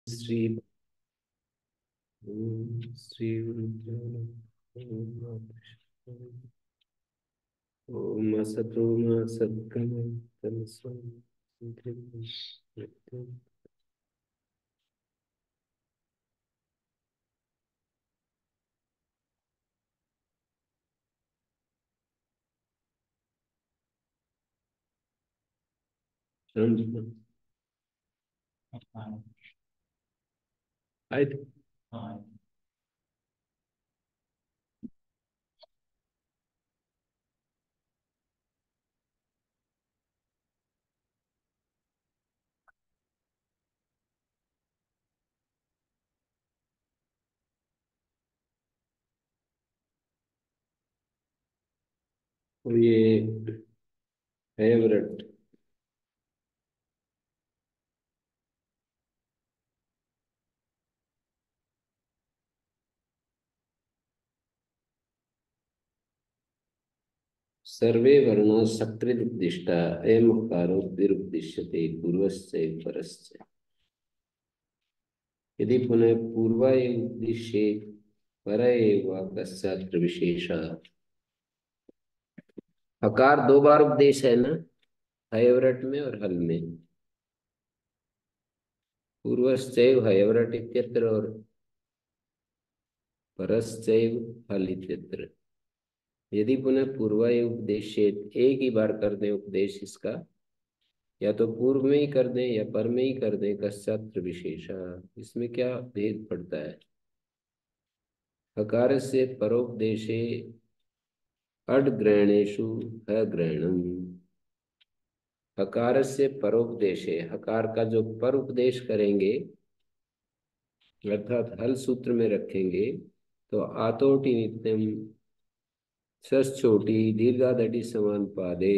श्री श्री गुरुभ्यो नमः। ओम असतो मा सद्गमय तमसो ज्योतिर्गमय। आयत तो ये फेवरेट सर्वे वर्णा सकृदुद्दिष्टा अयम कारो विरुद्दिश्यते पूर्वस्य परस्य। यदि पुनः पूर्वाय उद्दिश्ये पर एव पश्चात विशेष। हकार दो बार उपदेश है ना, हयवरट में और हल में। पूर्वश्चैव हयवरट इत्यत्र और परश्चैव हल इत्यत्र। यदि पुनः पूर्वाय उपदेश, एक ही बार कर दें उपदेश इसका, या तो पूर्व में ही कर दें या पर में ही कर दें, कश्चात्र विशेषा। इसमें क्या भेद पड़ता है? हकार से परोपदेशे अडग्रहणेषु अग्रहणम। हकार से परोपदेशे, हकार का जो पर उपदेश करेंगे अर्थात हल सूत्र में रखेंगे, तो आतोटी नित्यम षष्ठोटी दीर्घादटि समान पादे।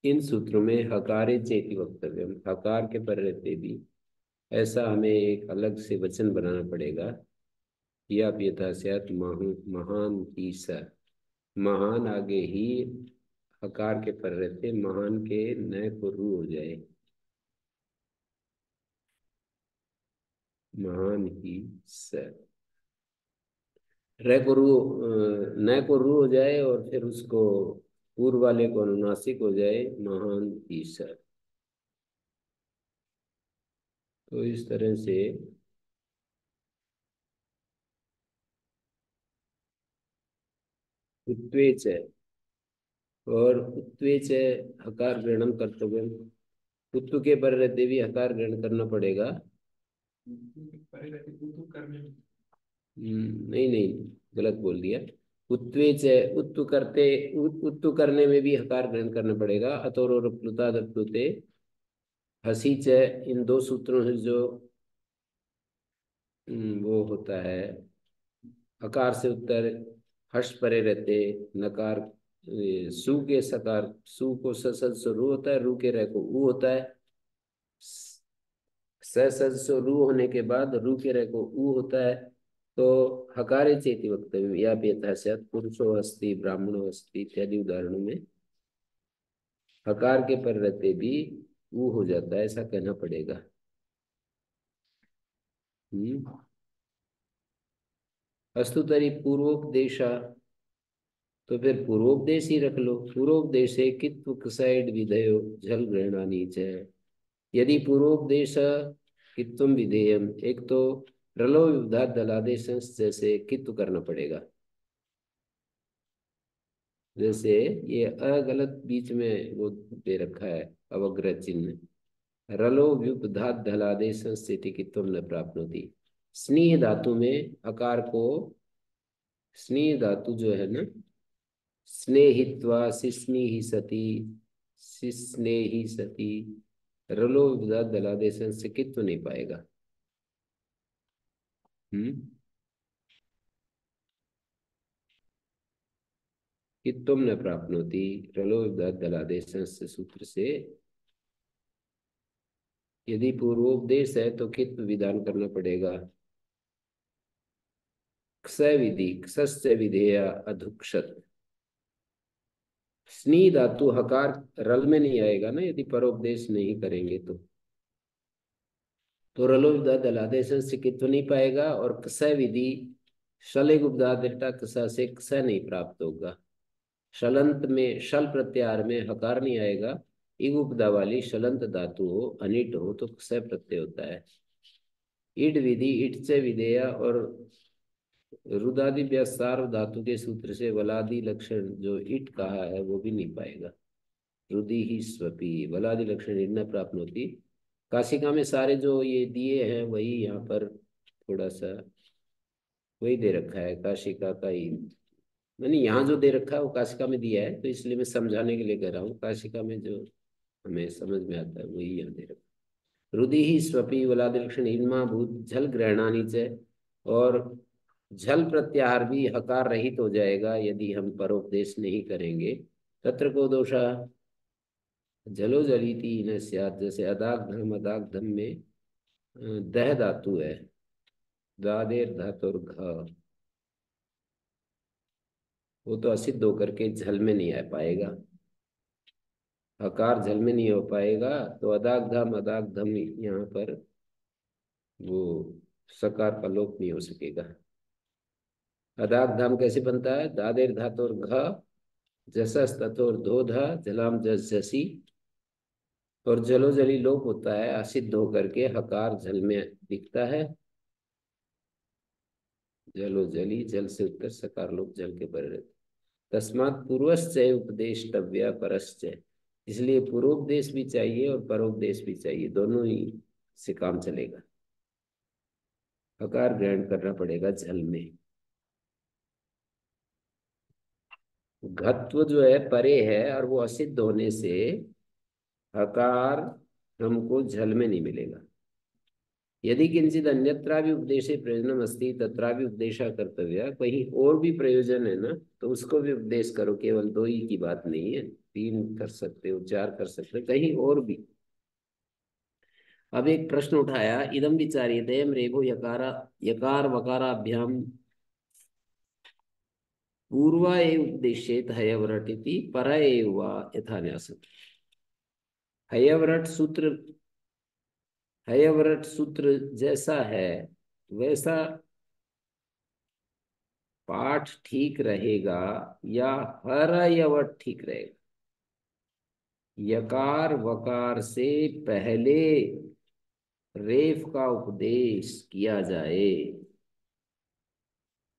इन सूत्रों में हकारे चेति वक्तव्यम, हकार के पर रहते भी ऐसा हमें एक अलग से वचन बनाना पड़ेगा। या यथा स्यात् महान ही स। महान आगे ही हकार के पर रहते महान के न को रू हो जाए, महान ही स। र को रू न को रू हो जाए और फिर उसको पूर्व वाले को अनुनासिक हो जाए, महान ही स। तो इस तरह से उत्वेच है, और उत्वेच है हकार ग्रहणम कर्तव्य। उत्तु के पर रहते भी हकार ग्रहण करना पड़ेगा। नहीं नहीं, गलत बोल दिया। उत्वेच है, उत्तु करते, उत्तु करने में भी हकार ग्रहण करना पड़ेगा। अतोर और प्लुता प्लुते हसी च, इन दो सूत्रों से जो वो होता है, हकार से उत्तर हर्ष परे रहते नकार, सु के सकार, सु को सु रू होता है, रू के रह को ऊ होता है। सु रू होने के बाद रू के रह को ऊ होता है। तो हकारे चेति वक्तव्य या यथाशत पुरुषो अस्ति ब्राह्मणो अस्ति इत्यादि उदाहरणों में हकार के पर रहते भी ऊ हो जाता है, ऐसा कहना पड़ेगा। अस्तु तरी पूर्वोपदेशा, तो फिर पूर्वोपदेश ही रख लो। पूर्वोपदेश कित्व साइड विधेयो झल ग्रहणानी च। यदि पूर्वोपदेश कित्व विधेयम, एक तो रलो विधा दलादेश जैसे कित्व करना पड़ेगा। जैसे ये गलत बीच में वो दे रखा है अवग्रह चिन्ह। रलो व्युपधात धलादेश स्थिति कित्व न प्राप्त होती। स्नेह धातु में अकार को, स्नेह धातु जो है ना, स्नेहित्वा सिस्नेहि सती, सिस्नेहि सती, रलो विपदात दलादेश से कित्व नहीं पाएगा। हम्म कित्वम न प्राप्नोति, रलो विपदात दलादेश से सूत्र से यदि पूर्वोपदेश है तो कित्व विधान करना पड़ेगा। क्ष विधि, क्षस्य विधेया अधुक्षत। स्नी धातु हकार रल में नहीं आएगा ना, यदि परोपदेश नहीं करेंगे तो। तो रलो विदा दलादेश से कित्व नहीं पाएगा, और कसय विधि शलेग उपदा दिट्टा कसा से कसय नहीं प्राप्त होगा। शलंत में शल प्रत्याहार में हकार नहीं आएगा। इग उपदा वाली शलंत धातु हो, अनिट हो, तो कसय प्रत्यय होता है। इड विधि इट से विधेय और रुदादि व्यासार धातु के सूत्र से वलादि लक्षण जो इट कहा है वो भी नहीं पाएगा। रुदि ही स्वपी वलादि लक्षण इट न प्राप्त होती। काशिका में सारे जो ये दिए हैं वही यहाँ पर थोड़ा सा वही दे रखा है, काशिका का ही। मैंने यहाँ जो दे रखा है वो काशिका में दिया है, तो इसलिए मैं समझाने के लिए कह रहा हूँ। काशिका में जो हमें समझ में आता है वही यहाँ दे रखा है। रुदि ही स्वपी वलादि लक्षण इनमा भूत झल ग्रहणानी च, और झल प्रत्याहार भी हकार रहित हो जाएगा यदि हम परोपदेश नहीं करेंगे। तत्र को दोषा जलो जलीति न स्यात्, जैसे अदाग धम में दह धातु है, दादेर धातुर घ, वो तो असिद्ध होकर के झल में नहीं आ पाएगा। हकार झल में नहीं हो पाएगा, तो अदाग धम यहाँ पर वो सकार का लोप नहीं हो सकेगा। अदाग धाम कैसे बनता है? दादेर धातुर घ, जसस तथोर धोधा जलाम जस जसी, और जलो जली लोप होता है असिद्ध होकर के, हकार जल में दिखता है। जलो जली जल से उत्तर सकार लोप जल के पर रहते। तस्मात् पूर्वश्चय उपदेष्टव्य परश्चय, इसलिए पूर्वोपदेश भी चाहिए और परोपदेश भी चाहिए, दोनों ही से काम चलेगा। हकार ग्रहण करना पड़ेगा जल में। घत्व जो है परे है, और वो असिद्ध होने से हकार हमको जल में नहीं मिलेगा। यदि किंचित अन्यत्रापि उपदेशे प्रयोजनम अस्ति तत्रापि उपदेशा कर्तव्य, कहीं और भी प्रयोजन है ना तो उसको भी उपदेश करो, केवल दो ही की बात नहीं है, तीन कर सकते हो, चार कर सकते हो, कहीं और भी। अब एक प्रश्न उठाया, इदम विचार्यते रेभो यकार यकार वकाराभ्याम पूर्वा एव उपदेशेत हयवरट इति परा एव वा यथा न्यास। हयवरट सूत्र, हयवरट सूत्र जैसा है वैसा पाठ ठीक रहेगा, या हर यवट ठीक रहेगा? यकार वकार से पहले रेफ का उपदेश किया जाए,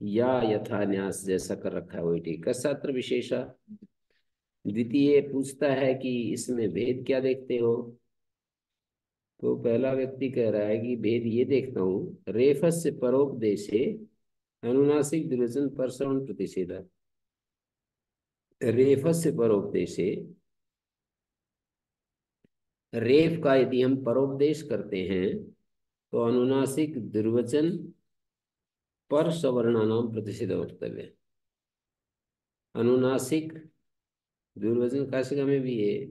या यथान्यास जैसा कर रखा है वही ठीक। कसात्र विशेषा द्वितीय पूछता है कि इसमें भेद क्या देखते हो? तो पहला व्यक्ति कह रहा है कि भेद ये देखता हूं, रेफस से परोपदेशे अनुनासिक दुर्वचन परसवण प्रतिषेध। रेफस से परोपदेशे, रेफ का यदि हम परोपदेश करते हैं तो अनुनासिक दुर्वचन पर सवर्णानाम प्रतिषेध वक्तव्य। अनुनासिक दुर्वचन काशिका में भी है,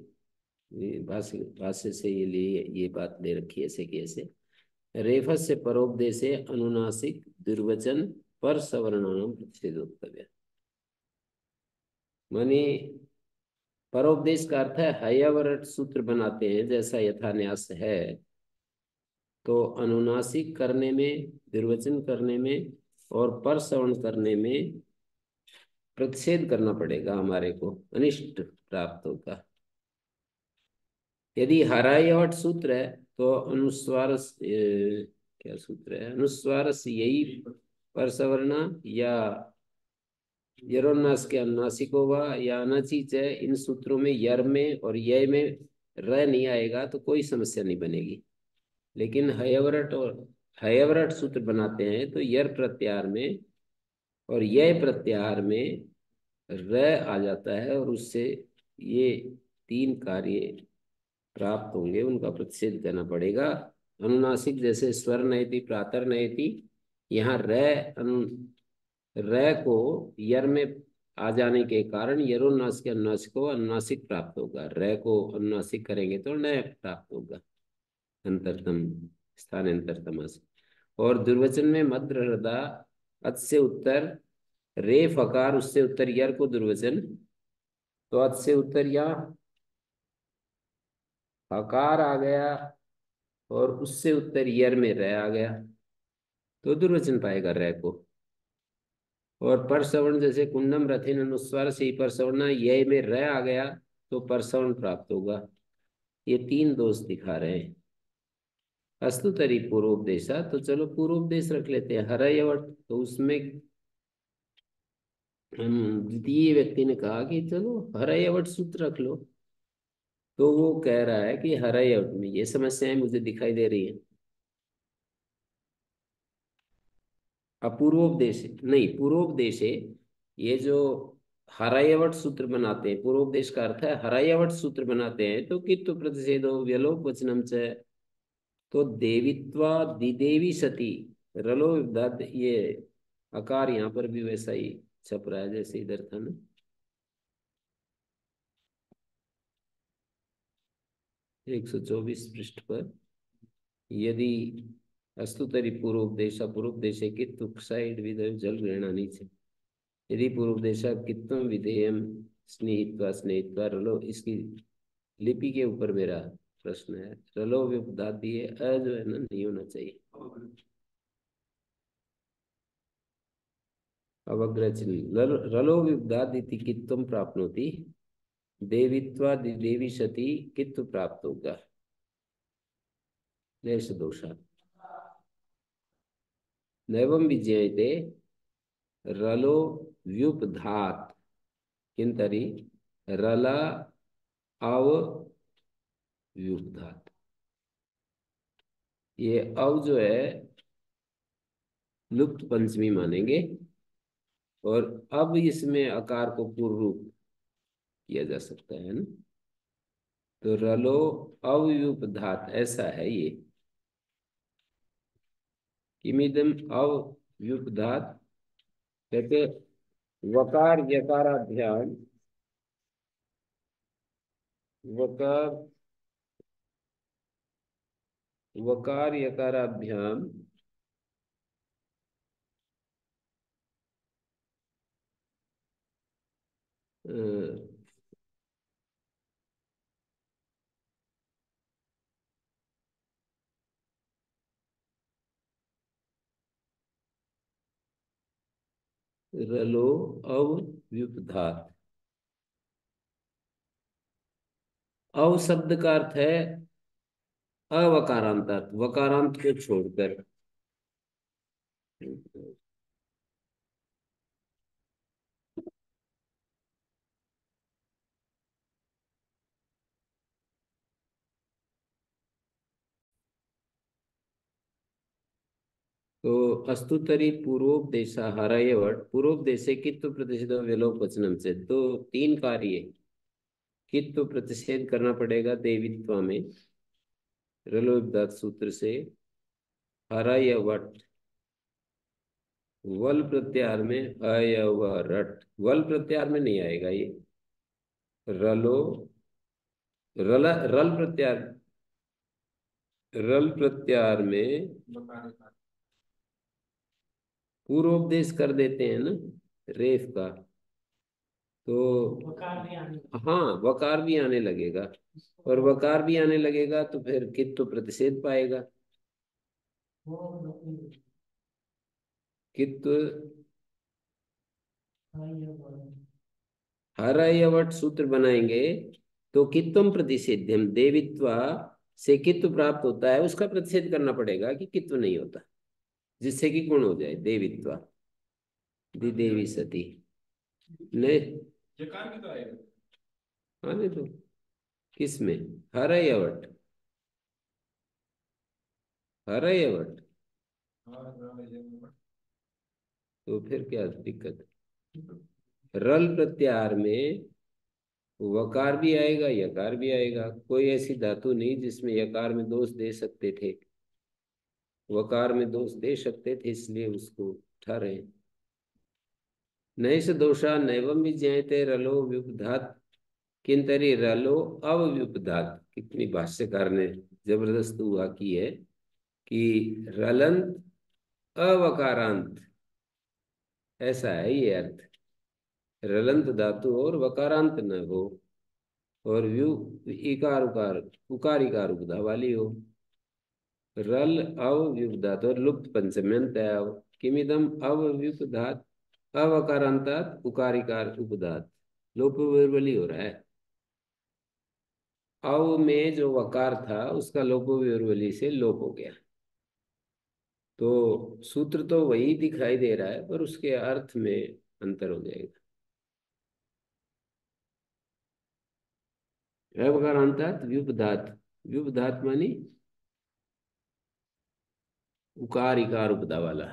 भाष्य भाष्य से ये लिए ये बात ले रखी है ऐसे कि ऐसे रेफस से परोपदेशे अनुनासिक दुर्वचन पर सवर्णानाम प्रतिषेध वक्तव्य। माने परोपदेश का अर्थ है हयवरट सूत्र बनाते हैं जैसा यथान्यास है, तो अनुनासिक करने में, निर्वचन करने में और पर श्रवण करने में प्रतिषेध करना पड़ेगा, हमारे को अनिष्ट प्राप्त होगा। यदि हरायवट सूत्र है तो अनुस्वार क्या सूत्र है? अनुस्वार यही पर सवर्णा या यरोन्नास के अनुनासिक होगा या अनाचिच है। इन सूत्रों में यर में और य में र नहीं आएगा तो कोई समस्या नहीं बनेगी। लेकिन हयवरट और हयवरट सूत्र बनाते हैं तो यर प्रत्याहार में और य प्रत्याहार में र आ जाता है, और उससे ये तीन कार्य प्राप्त होंगे, उनका प्रतिषेध करना पड़ेगा। अनुनासिक जैसे स्वर नयति प्रातर नयति, यहाँ र को यर में आ जाने के कारण यरोन्नासिक अनुनासिक को अनुनासिक प्राप्त होगा, र को अनुनासिक करेंगे तो न प्राप्त होगा, अंतरतम स्थान अंतरतम। और दुर्वचन में मध्य हृदय अत से उत्तर रे फकार, उससे उत्तर यर को दुर्वचन, तो अत से उत्तर या हकार आ गया और उससे उत्तर यर में रह आ गया तो दुर्वचन पाएगा रह को। और परसवर्ण जैसे कुंडम रथिन अनुस्वार से ही परसवर्ण ये में रह आ गया तो परसवर्ण प्राप्त होगा। ये तीन दोष दिखा रहे हैं। अस्तुतरी पूर्वोपदेशा, तो चलो पूर्वोपदेश रख लेते हैं हरयवट। तो उसमें द्वितीय व्यक्ति ने कहा कि चलो हरयवट सूत्र रख लो। तो वो कह रहा है कि हरयवट में ये समस्याएं मुझे दिखाई दे रही हैं। अपूर्वोपदेश नहीं, पूर्वोपदेश है। ये जो हरायवट सूत्र बनाते हैं, पूर्वोपदेश का अर्थ है हरायवट सूत्र बनाते हैं, तो कित्व प्रतिषेधो व्यलोप वचनम च। तो देवित्वा दिदेवी सती रलो विदध, ये आकार यहाँ पर भी वैसा ही छप रहा है जैसे इधर था ना। 124 पृष्ठ पर, यदि अस्तुतरी पूर्वोपदेश पूर्वोपदेश कित्व साइड विधेय जल ग्रहणानी चे। यदि पूर्वोपदेश कित्व विधेयम स्नेहित्वा स्नेहित्वा रलो, इसकी लिपि के ऊपर मेरा प्रश्न है। रलो विपदात दिए अ जो है ना नहीं होना चाहिए। अवग्रह चिन्ह रलो विपदात इति कित्वम प्राप्त होती, देवित्वा देवी सती कित्व प्राप्त होगा। देश दोषा नैवम विज्ञाते रलो व्युपधात किंतरी रला अव व्युपधात। ये अव जो है लुप्त पंचमी मानेंगे, और अब इसमें आकार को पूर्व रूप किया जा सकता है ना। तो रलो अव्युपधात ऐसा है ये। किमिदम अव्युपधात कहते वकार यकाराभ्याम, वकार वकार यकाराभ्याम अ, रलो अव्युपधात। अव शब्द का अर्थ है अवकारांत, वकारांत को छोड़कर। तो अस्तुतरी पूर्वोपदेश हरयवट पूर्वोपदेशे कित्व प्रतिषेध विलोप वचनम से, तो तीन कार्य कित्व प्रतिषेध करना पड़ेगा देवित्व में रलोपदात सूत्र से। हरयवट वल प्रत्यार में अयवरट, वल प्रत्यार में नहीं आएगा ये। रलो रल रल प्रत्यार, रल प्रत्यार में पूर्वोपदेश कर देते हैं ना रेफ का, तो हाँ वकार भी आने लगेगा। और वकार भी आने लगेगा तो फिर कित्व प्रतिषेध पाएगा। कित्व हरयवट सूत्र बनाएंगे तो कित्वम प्रतिषेध्यम, देवित्वा से कित्व प्राप्त होता है, उसका प्रतिषेध करना पड़ेगा कि कित्व नहीं होता, जिससे कि गुण हो जाए देवित्वा देवी सती। नहीं जकार भी तो आएगा। आने तो किस में, हरयवट हरयवट, तो फिर क्या दिक्कत है? रल प्रत्यार में वकार भी आएगा यकार भी आएगा। कोई ऐसी धातु नहीं जिसमें यकार में दोष दे सकते थे, वकार में दोष दे सकते थे, इसलिए उसको उठा रहे हैं। नैष दोषा नैवम विज्ञाते रलो व्युपधात किंतरी रलो अव्युपधात। कितनी भाष्यकार ने जबरदस्त हुआ की है कि रलंत अवकारांत, ऐसा है ये अर्थ। रलंत धातु और वकारांत न हो, और व्यू इकार उकार उकार इकार उपधा वाली हो। रल अव्युपधात और लुप्त पंचम्यंत है। किमिदम अव्युपधात अवकारांतात उकारिकार उपधात। लोप विर्बली हो रहा है। अव में जो वकार था उसका लोप विर्बली से लोप हो गया। तो सूत्र तो वही दिखाई दे रहा है पर उसके अर्थ में अंतर हो जाएगा। अवकारांतात व्युपधात। व्युपधात मानी उकार इकार उपधा वाला।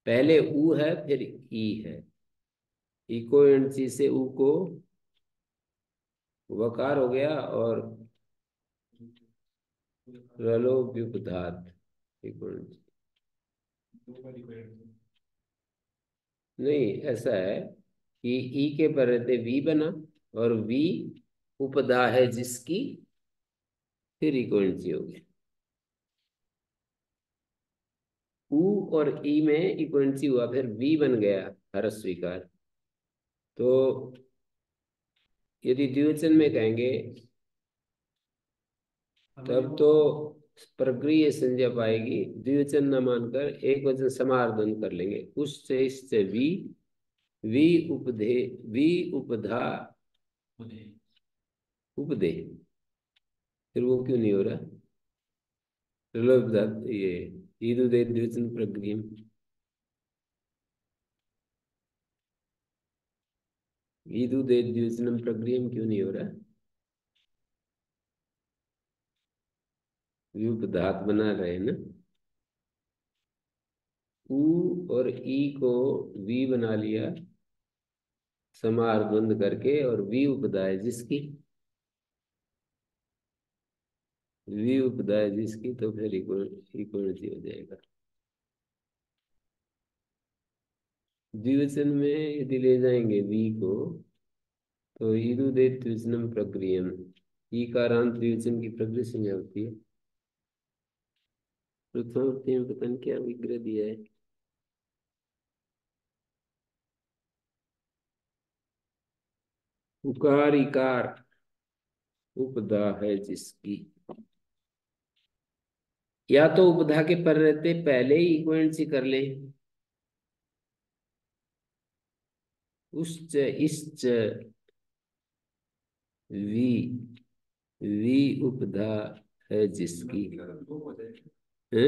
पहले ऊ है फिर ई है। इको एंड से ऊ को वकार हो गया और रलो व्युपधात। इको एंड सी। नहीं, ऐसा है कि ई के पर रहते वी बना और वी उपधा है जिसकी, फिर इको एंड सी हो गया। ऊ और ई में इको एंड सी हुआ फिर वी बन गया हरस स्वीकार। तो यदि द्विवचन में कहेंगे तब तो प्रक्रिय संज्ञा पाएगी। द्विवचन न मानकर एक वचन समार्धन कर लेंगे। उससे इससे वी उपधे वी उपधा उपदे। फिर वो क्यों नहीं हो रहा? ये ईदु दे द्विवचन प्रक्रिया ईदु दे द्विवचन प्रक्रिया क्यों नहीं हो रहा? व्युपधात बना रहे ना। ऊ और ई को वी बना लिया समार बंद करके और वी उपधा है जिसकी, वी उपधा है जिसकी, तो फिर इक्वलिटी हो जाएगा। द्विवचन में यदि ले जाएंगे वी को तो ईदु दे द्विवचनम प्रक्रियम। ई कारांत द्विवचन की प्रक्रिया संज्ञा होती है। प्रथमावृत्ति में पता नहीं क्या विग्रह दिया है। उकार इकार उपधा है जिसकी। या तो उपधा के पर रहते पहले ही इक्वेंट सी कर ले। उश्च इश्च वी वी उपधा है जिसकी है।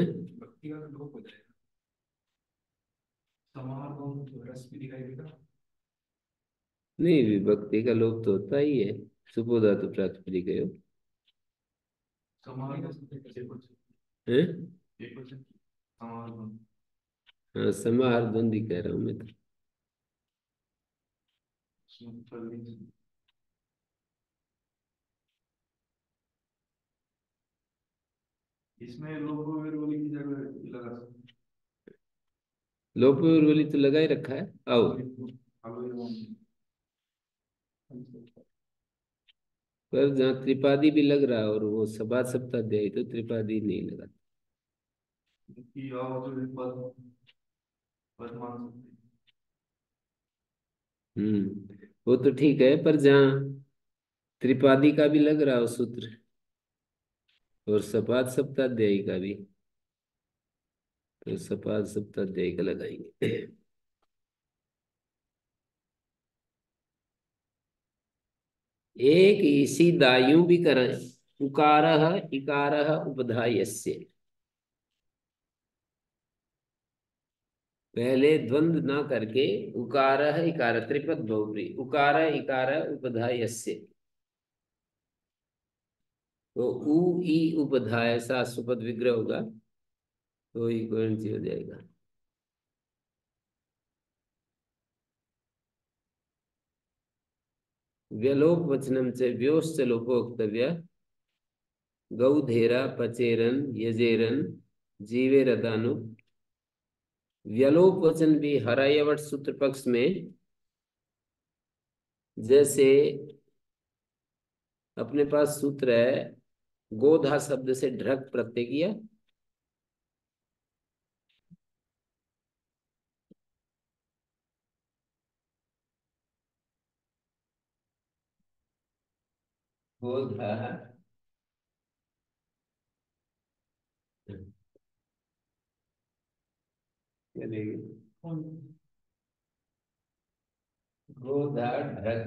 नहीं, विभक्ति का लोप तो होता ही है। सुपोधातु प्रातिपदिक है। हाँ, समाहार द्वंद्वी कह रहा हूँ मैं तो। इसमें लोगो वेरवली की जगह लगा सकते लोप वाली तो लगा ही रखा है। आओ, पर जहाँ त्रिपादी भी लग रहा है और वो सभा सप्ताह अध्याय तो त्रिपादी नहीं लगा। हैं कि आओ तो एक पद मान सकते हैं। वो तो ठीक है पर जहाँ त्रिपादी का भी लग रहा हो सूत्र और सपाद सप्ताध्यायी का भी, तो सपाद सप्ताध्यायी का लगाएंगे। एक इसी दायु भी करें। उकारः इकारः उपधायस्य। पहले द्वंद्व ना करके उकारः इकार त्रिपद बहुव्री उकारः इकारः उपधायस्य। तो उ ई उपधाय सा सुपद विग्रह होगा तो इक्वलेंट हो जाएगा। व्यलोप वचनम से व्योश्च लोपो वक्तव्य। गौधेरा पचेरन यजेरन जीवे रदानु। व्यलोप वचन भी हरायवट सूत्र पक्ष में जैसे अपने पास सूत्र है गोधा शब्द से ढ्रक प्रत्यय किया। गोधा चलेगी। गोधा ढक,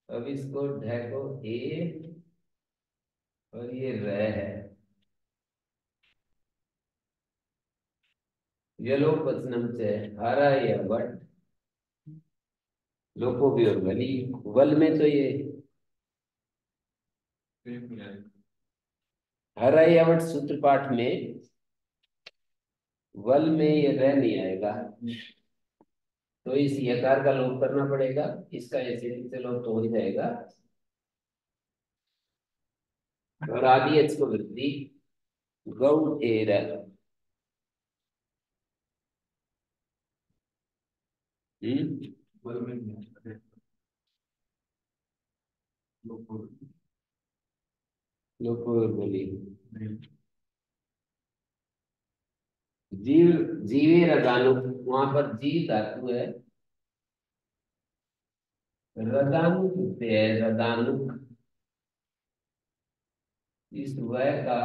अब इसको ढको ए, और ये र है। यलोपचनम से हरा या वट, लोको भी और वली। वल में तो ये हरा या वट सूत्र पाठ में वल में ये रह नहीं आएगा, तो इस यकार का लोप करना पड़ेगा। इसका ऐसे से लोप तो हो जाएगा, और आदि एच को वृद्धि गौ एर। बल में नहीं आता। लोग लोको और वली। नहीं। जीव, जीवे रदानु, वहां पर जी धातु है। रदानु किससे है? रदानु, इस वह का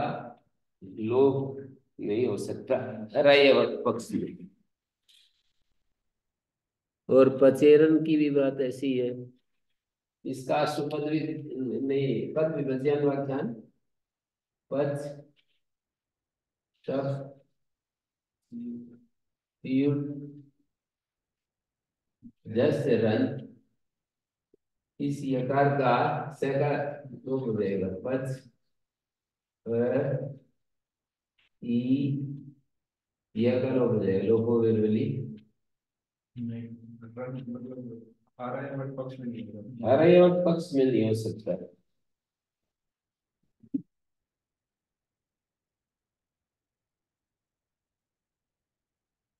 लोप नहीं हो सकता रयवत पक्ष में। और पचेरन की भी बात ऐसी है, इसका सुपद नहीं, पद विभजन व्याख्यान पच शफ युट जस रन, इस यकार का सका लोप हो जाएगा। पच ई, यह का लोप हो जाएगा, लोपो विरवली। नहीं, मतलब आ रहा है बट पक्ष में नहीं होगा। रयवत पक्ष में नहीं हो सकता।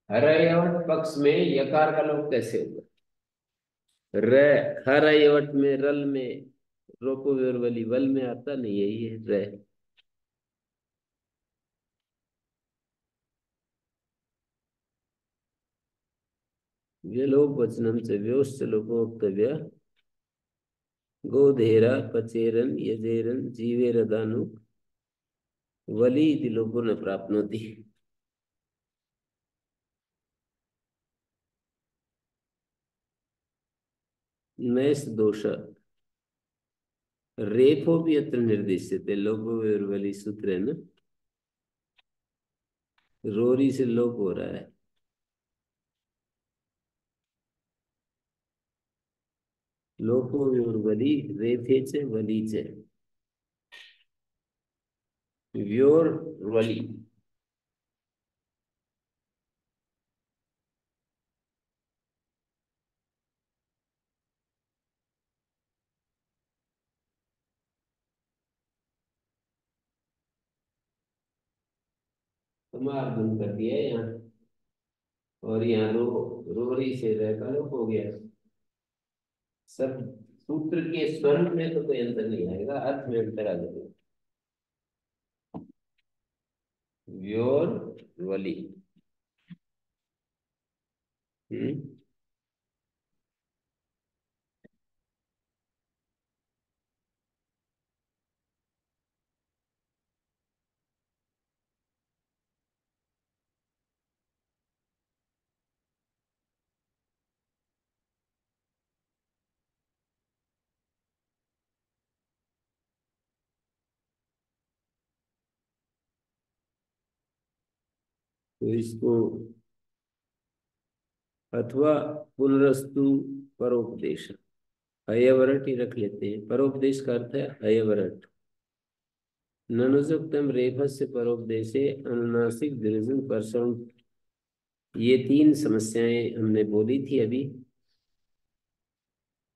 हरयवट पक्ष में यकार का लोप कैसे होगा? र, हरयवट में रल में रोको विरवली, वल में आता नहीं है ये र। व्यलोप वचनम से व्योश्च लोकोक्तव्य गोधेरा पचेरन यजेरन जीवेरदानु वली इति लोको न प्राप्नोति। नैस दोष रेफो भी अत्र निर्दिश्यते, लोको वली सूत्र है ना, रोरी से लोप हो रहा है। लोको वली रेफे च वली च व्योर वली। तुम्हारा गुण कर दिया है यहाँ, और यहाँ रो, रोरी से रह का लोप हो गया। सब सूत्र के स्वरूप में तो कोई अंतर नहीं आएगा, अर्थ में अंतर आ जाएगा। व्योर वली। हम्म, तो इसको अथवा पुनरस्तु परोपदेश, हयवरट ही रख लेते हैं। परोपदेश का अर्थ है हयवरट। ननुजोक्तम रेफस्य परोपदेशे अनुनासिक दीर्घ परसों, ये तीन समस्याएं हमने बोली थी अभी,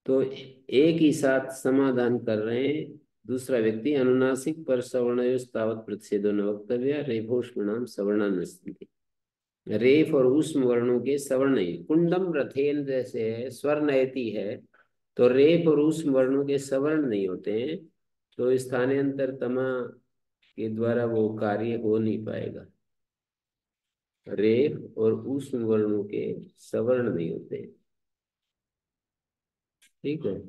तो एक ही साथ समाधान कर रहे हैं। दूसरा व्यक्ति अनुनासिक पर सवर्णयोस्तावत प्रतिषेधो न वक्तव्य रेफोष्णाम सवर्णा स्थिति। रेफ और उष्म वर्णों के सवर्ण ही, कुंडम रथेन जैसे है स्वर नयति है, तो रेफ और उष्म वर्णों के सवर्ण नहीं होते हैं, तो स्थानांतर तमा के द्वारा वो कार्य हो नहीं पाएगा। रेफ और उष्म वर्णों के सवर्ण नहीं होते, ठीक है।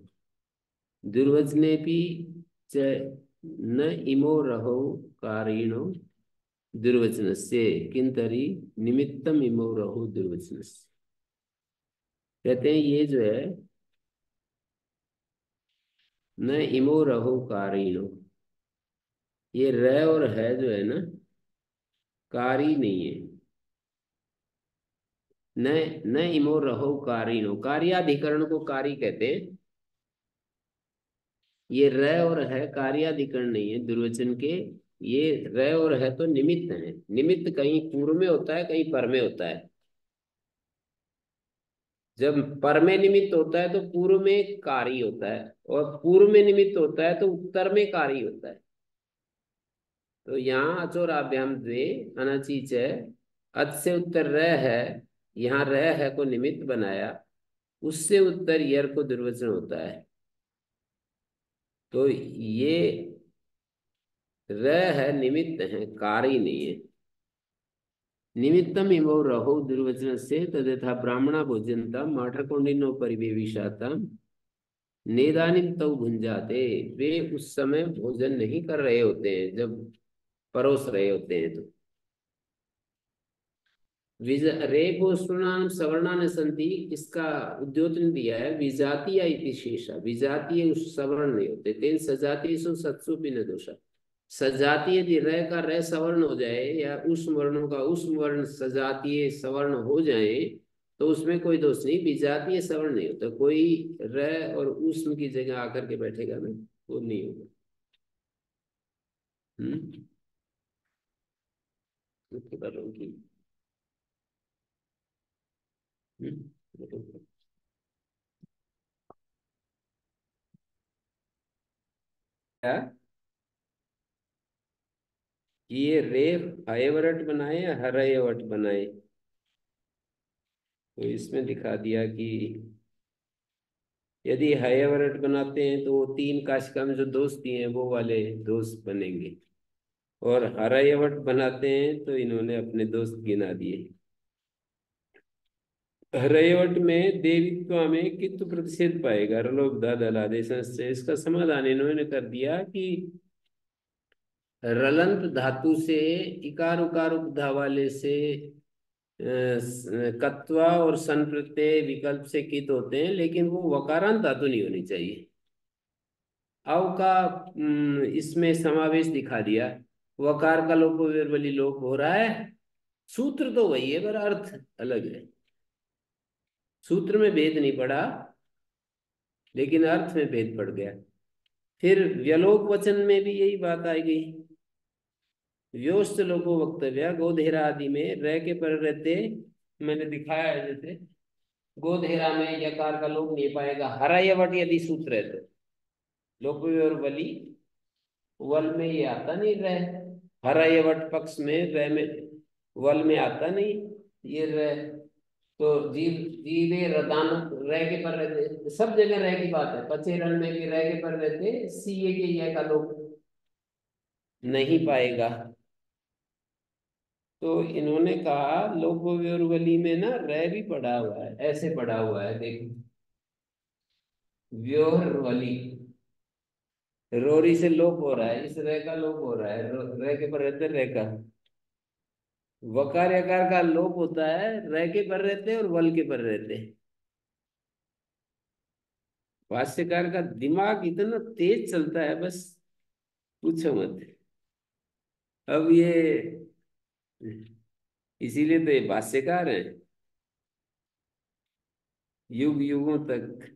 दुर्वचने भी च न इमो रहो कारिणो दुर्वचनस्य किंतरी निमित्तम इमो रहो दुर्वचनस्य। कहते हैं ये जो है न इमो रहो कारिणो, ये र और है जो है ना कारी नहीं है। न न इमो रहो कारिणो, कार्याधिकरण को कारी कहते हैं। ये र और है कार्याधिकरण नहीं है दुर्वचन के। ये र और है तो निमित्त है। निमित्त कहीं पूर्व में होता है कहीं पर में होता है। जब पर में निमित्त होता है तो पूर्व में कारी होता है, और पूर्व में निमित्त होता है तो उत्तर में कारी होता है। तो यहाँ अचोराभ्याम द्वे अनचीच है, अच से उत्तर र है, यहाँ र है को निमित्त बनाया, उससे उत्तर यर को दुर्वचन होता है। तो ये र है निमित्त है, कारी नहीं है। निमित्तम इमो रहो दुर्वचन से तथा ब्राह्मणा भोजनता माठकोंडिनो परिवेविशाता नेदानिम तव भुंजाते। वे उस समय भोजन नहीं कर रहे होते हैं जब परोस रहे होते हैं तो। रेपो सुनाम सवर्णान संति, इसका उद्योतन दिया है विजातीय इति शेषा। विजातीय उस सवर्ण नहीं होते, तेन सजातीय सु सत्सु बिन दोषा। सजातीय यदि र का र सवर्ण हो जाए या उस वर्णों का उस वर्ण सजातीय सवर्ण हो जाए तो उसमें कोई दोष नहीं। विजातीय सवर्ण नहीं होता, कोई र और उष्म की जगह आकर के बैठेगा ना, वो नहीं होगा। हम्म, थोड़ा रोकी। हम्म, क्या कि ये रेफ हयवरट बनाए या हरयवट बनाए। तो इसमें दिखा दिया कि यदि हयवरट बनाते हैं तो वो तीन काशिका में जो दोष दिए हैं वो वाले दोष बनेंगे, और हरयवट बनाते हैं तो इन्होंने अपने दोस्त गिना दिए। हरयवट में देवित्व में कित्तु प्रतिषेध पाएगा रलोपधा दलादेश से। इसका समाधान इन्होंने कर दिया कि रलंत धातु से इकार उकार उपधा वाले से कत्वा और सन प्रत्यय विकल्प से कित होते हैं, लेकिन वो वकारांत धातु नहीं होनी चाहिए। अव का इसमें समावेश दिखा दिया। वकार का लोप विर्बली लोप हो रहा है, सूत्र तो वही है पर अर्थ अलग है। सूत्र में भेद नहीं पड़ा लेकिन अर्थ में भेद पड़ गया। फिर व्यलोक वचन में भी यही बात आई गई। व्योस्त लोको वक्तव्य गोधेरा आदि में रह के पर रहते, मैंने दिखाया है जैसे गोधेरा में यकार का लोप नहीं पाएगा। हरायवट यदि सूत्र है तो लोप और बलि वल में ये आता नहीं रह। हरायवट पक्ष में रह में वल में आता नहीं ये रह। तो जीव जीवे रदान रह के पर रहते, सब जगह रह की बात है। पचेरन में भी रह के पर रहते, सीए के यह का लोप नहीं पाएगा। तो इन्होंने कहा लोकोव्योरवली में ना रह भी पड़ा हुआ है, ऐसे पड़ा हुआ है देखो, व्योरवली रोरी से लोप हो रहा है, इस रह का लोप हो रहा है, रह के पर रहते रह का। वकार यकार का लोप होता है रह के पर रहते और वल के पर रहते। भाष्यकार का दिमाग इतना तेज चलता है बस पूछो मत। अब ये इसीलिए तो ये भाष्यकार हैं, युग युगों तक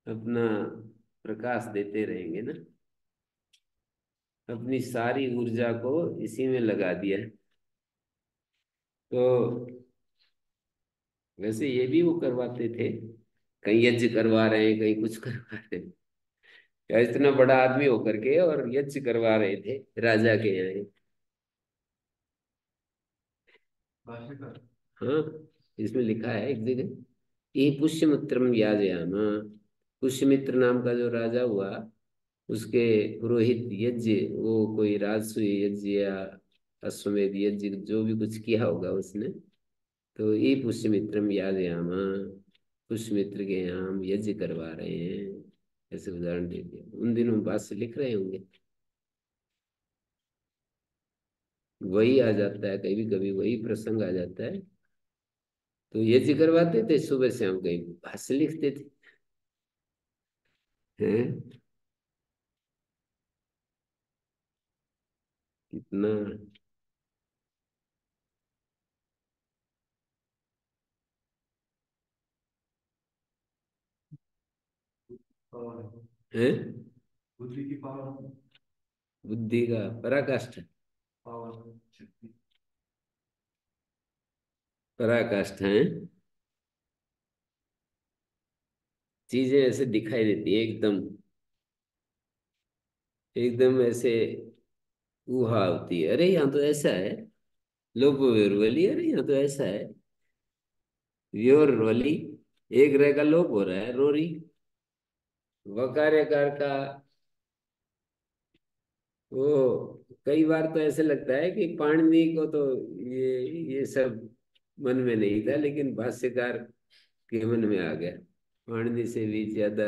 अपना प्रकाश देते रहेंगे ना। अपनी सारी ऊर्जा को इसी में लगा दिया। तो वैसे ये भी वो करवाते थे, कहीं यज्ञ करवा रहे हैं कहीं कुछ करवा रहे हैं। या इतना बड़ा आदमी होकर के और यज्ञ करवा रहे थे राजा के यहाँ। भाष्यकार। हाँ, इसमें लिखा है एक जगह, ये पुष्यमित्रम याजयाम। पुष्यमित्र नाम का जो राजा हुआ उसके पुरोहित यज्ञ, वो कोई राजसूय यज्ञ या अश्वमेध यज्ञ जो भी कुछ किया होगा उसने, तो ये पुष्यमित्रम याजयाम, पुष्यमित्र के यहाँ हम यज्ञ करवा रहे हैं, ऐसे उदाहरण दे दिया। उन दिनों बात से लिख रहे होंगे। वही आ जाता है, कभी कभी वही प्रसंग आ जाता है। तो ये जी करवाते थे, सुबह से हम कहीं भाष्य लिखते थे। हैं? कितना। पावर, है? बुद्धि की पावर, बुद्धि का पराकाष्ठा। पावर शक्ति। पराकाष्ठा है। चीजें ऐसे दिखाई देती है एकदम, एकदम ऐसे ऊहा होती है, अरे यहाँ तो ऐसा है। लोपो वेरुवली, अरे यहाँ तो ऐसा है। व्योर वली, एक रह का लोप हो रहा है, रोरी। वकार्यकार का वो कई बार तो ऐसे लगता है कि पाणिनि को तो ये सब मन में नहीं था, लेकिन भाष्यकार के मन में आ गया। पाणिनि से भी ज्यादा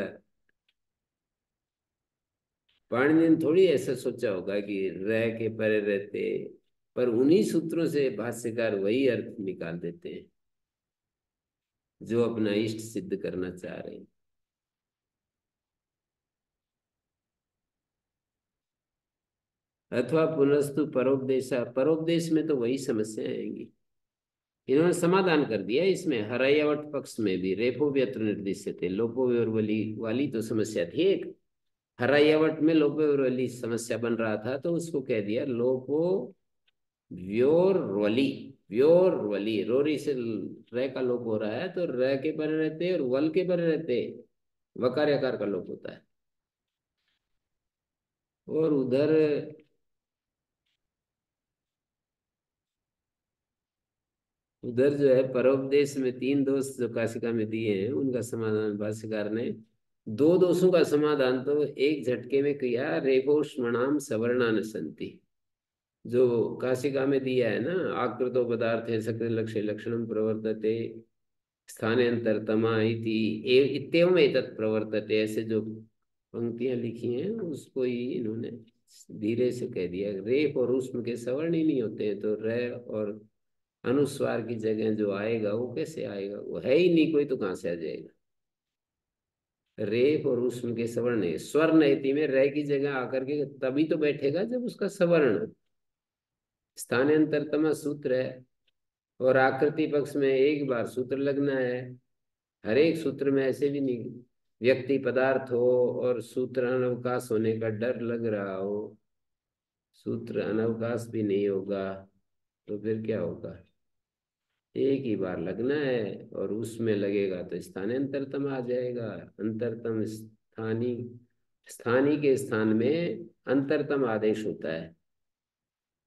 पाणिनि ने थोड़ी ऐसा सोचा होगा कि रह के परे रहते, पर उन्हीं सूत्रों से भाष्यकार वही अर्थ निकाल देते हैं जो अपना इष्ट सिद्ध करना चाह रहे हैं। अथवा पुनस्तु परोपदेशा, परोपदेश में तो वही समस्या आएंगी। इन्होंने समाधान कर दिया इसमें, हरयवट पक्ष में भी रेफो व्यत्र निर्दिश्य थे, लोपो वाली वाली तो समस्या थी एक। हरयवट में लोपो वाली समस्या बन रहा था, तो उसको कह दिया लोपो व्योर वली। व्योर वली, रोरी से रे का लोप हो रहा है, तो रे के परे रहते और वल के परे रहते वकार यकार का लोप होता है। और उधर उधर जो है परोपदेश में तीन दोष जो काशिका में दिए हैं, उनका समाधान भाष्यकार ने, दो दोषों का समाधान तो एक झटके में किया, रेपोष्मणाम सवर्णान संति। जो काशिका में दिया है ना, आकृतो पदार्थ है सक्रिय लक्ष्य लक्षणम प्रवर्तते स्थानांतरतमा इति इत्येवम एतत् प्रवर्तते, ऐसे जो पंक्तियां लिखी हैं उसको ही इन्होंने धीरे से कह दिया। रेप और उष्म के सवर्ण ही नहीं होते हैं, तो रे और अनुस्वार की जगह जो आएगा वो कैसे आएगा, वो है ही नहीं कोई, तो कहाँ से आ जाएगा। रेप और उष्म के सवर्ण है, स्वर्ण इति में रे की जगह आकर के तभी तो बैठेगा जब उसका सवर्ण। स्थानांतरतमा सूत्र है, और आकृति पक्ष में एक बार सूत्र लगना है। हर एक सूत्र में ऐसे भी नहीं व्यक्ति पदार्थ हो और सूत्र अनवकाश होने का डर लग रहा हो, सूत्र अनवकाश भी नहीं होगा, तो फिर क्या होगा। एक ही बार लगना है, और उसमें लगेगा तो स्थानांतरतम आ जाएगा। अंतरतम स्थानी, स्थानी के स्थान में अंतरतम आदेश होता है।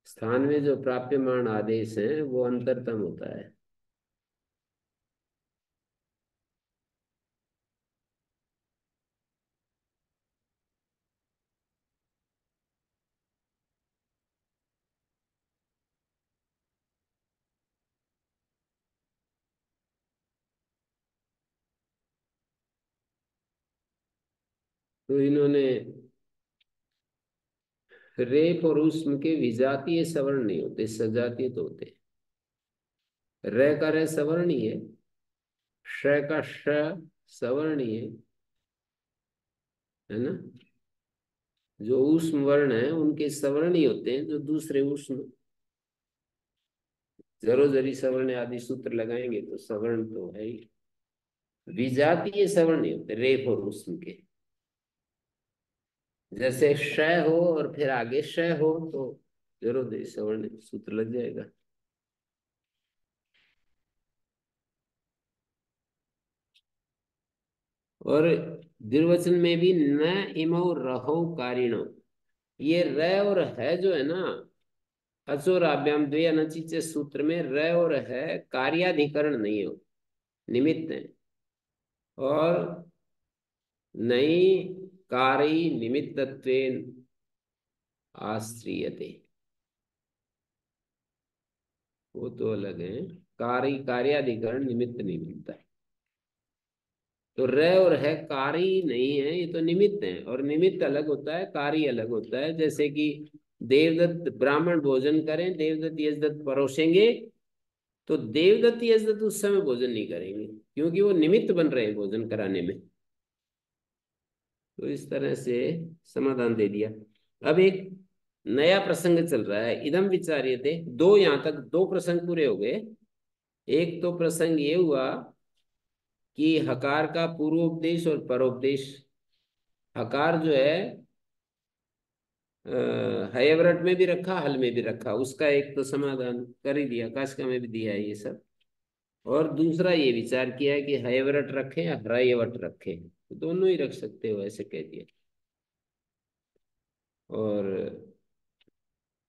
स्थान में जो प्राप्यमान आदेश है वो अंतरतम होता है। तो इन्होंने रेप और उष्म के विजातीय सवर्ण नहीं होते, सजातीय तो होते। रे का रे सवर्ण ही है, श का श सवर्ण ही है ना। जो ऊष्म वर्ण है उनके सवर्ण ही होते हैं, जो दूसरे ऊष्म जरो जरी सवर्ण आदि सूत्र लगाएंगे तो सवर्ण तो है ही। विजातीय सवर्ण नहीं होते रेप और ऊष्म के। जैसे श हो और फिर आगे श हो तो जरो जरी सवर्ण सूत्र लग जाएगा। और द्विवचन में भी न इमौ रहो कारिणो, ये र और है जो है ना, अचोराभ्याम द्वे अनचित सूत्र में र और है कार्याधिकरण नहीं हो, निमित्त है। और नहीं कारी निमित्तत्वेन आश्रियते, वो तो अलग है। कार्याधिकरण निमित्त नहीं मिलता है। तो र और है कार्य नहीं है, ये तो निमित्त है, और निमित्त अलग होता है, कार्य अलग होता है। जैसे कि देवदत्त ब्राह्मण भोजन करें, देवदत्त यजदत्त परोसेंगे, तो देवदत्त यजदत्त उस समय भोजन नहीं करेंगे, क्योंकि वो निमित्त बन रहे हैं भोजन कराने में। तो इस तरह से समाधान दे दिया। अब एक नया प्रसंग चल रहा है, इदम विचार्यते। दो, यहां तक दो प्रसंग पूरे हो गए। एक तो प्रसंग ये हुआ कि हकार का पूर्वोपदेश और परोपदेश। हकार जो है हयवरट में भी रखा, हल में भी रखा, उसका एक तो समाधान कर ही दिया, काशिका में भी दिया है ये सब। और दूसरा ये विचार किया है कि हयवरट रखें या हरायवट रखें, तो दोनों ही रख सकते हो, ऐसे कह दिया। और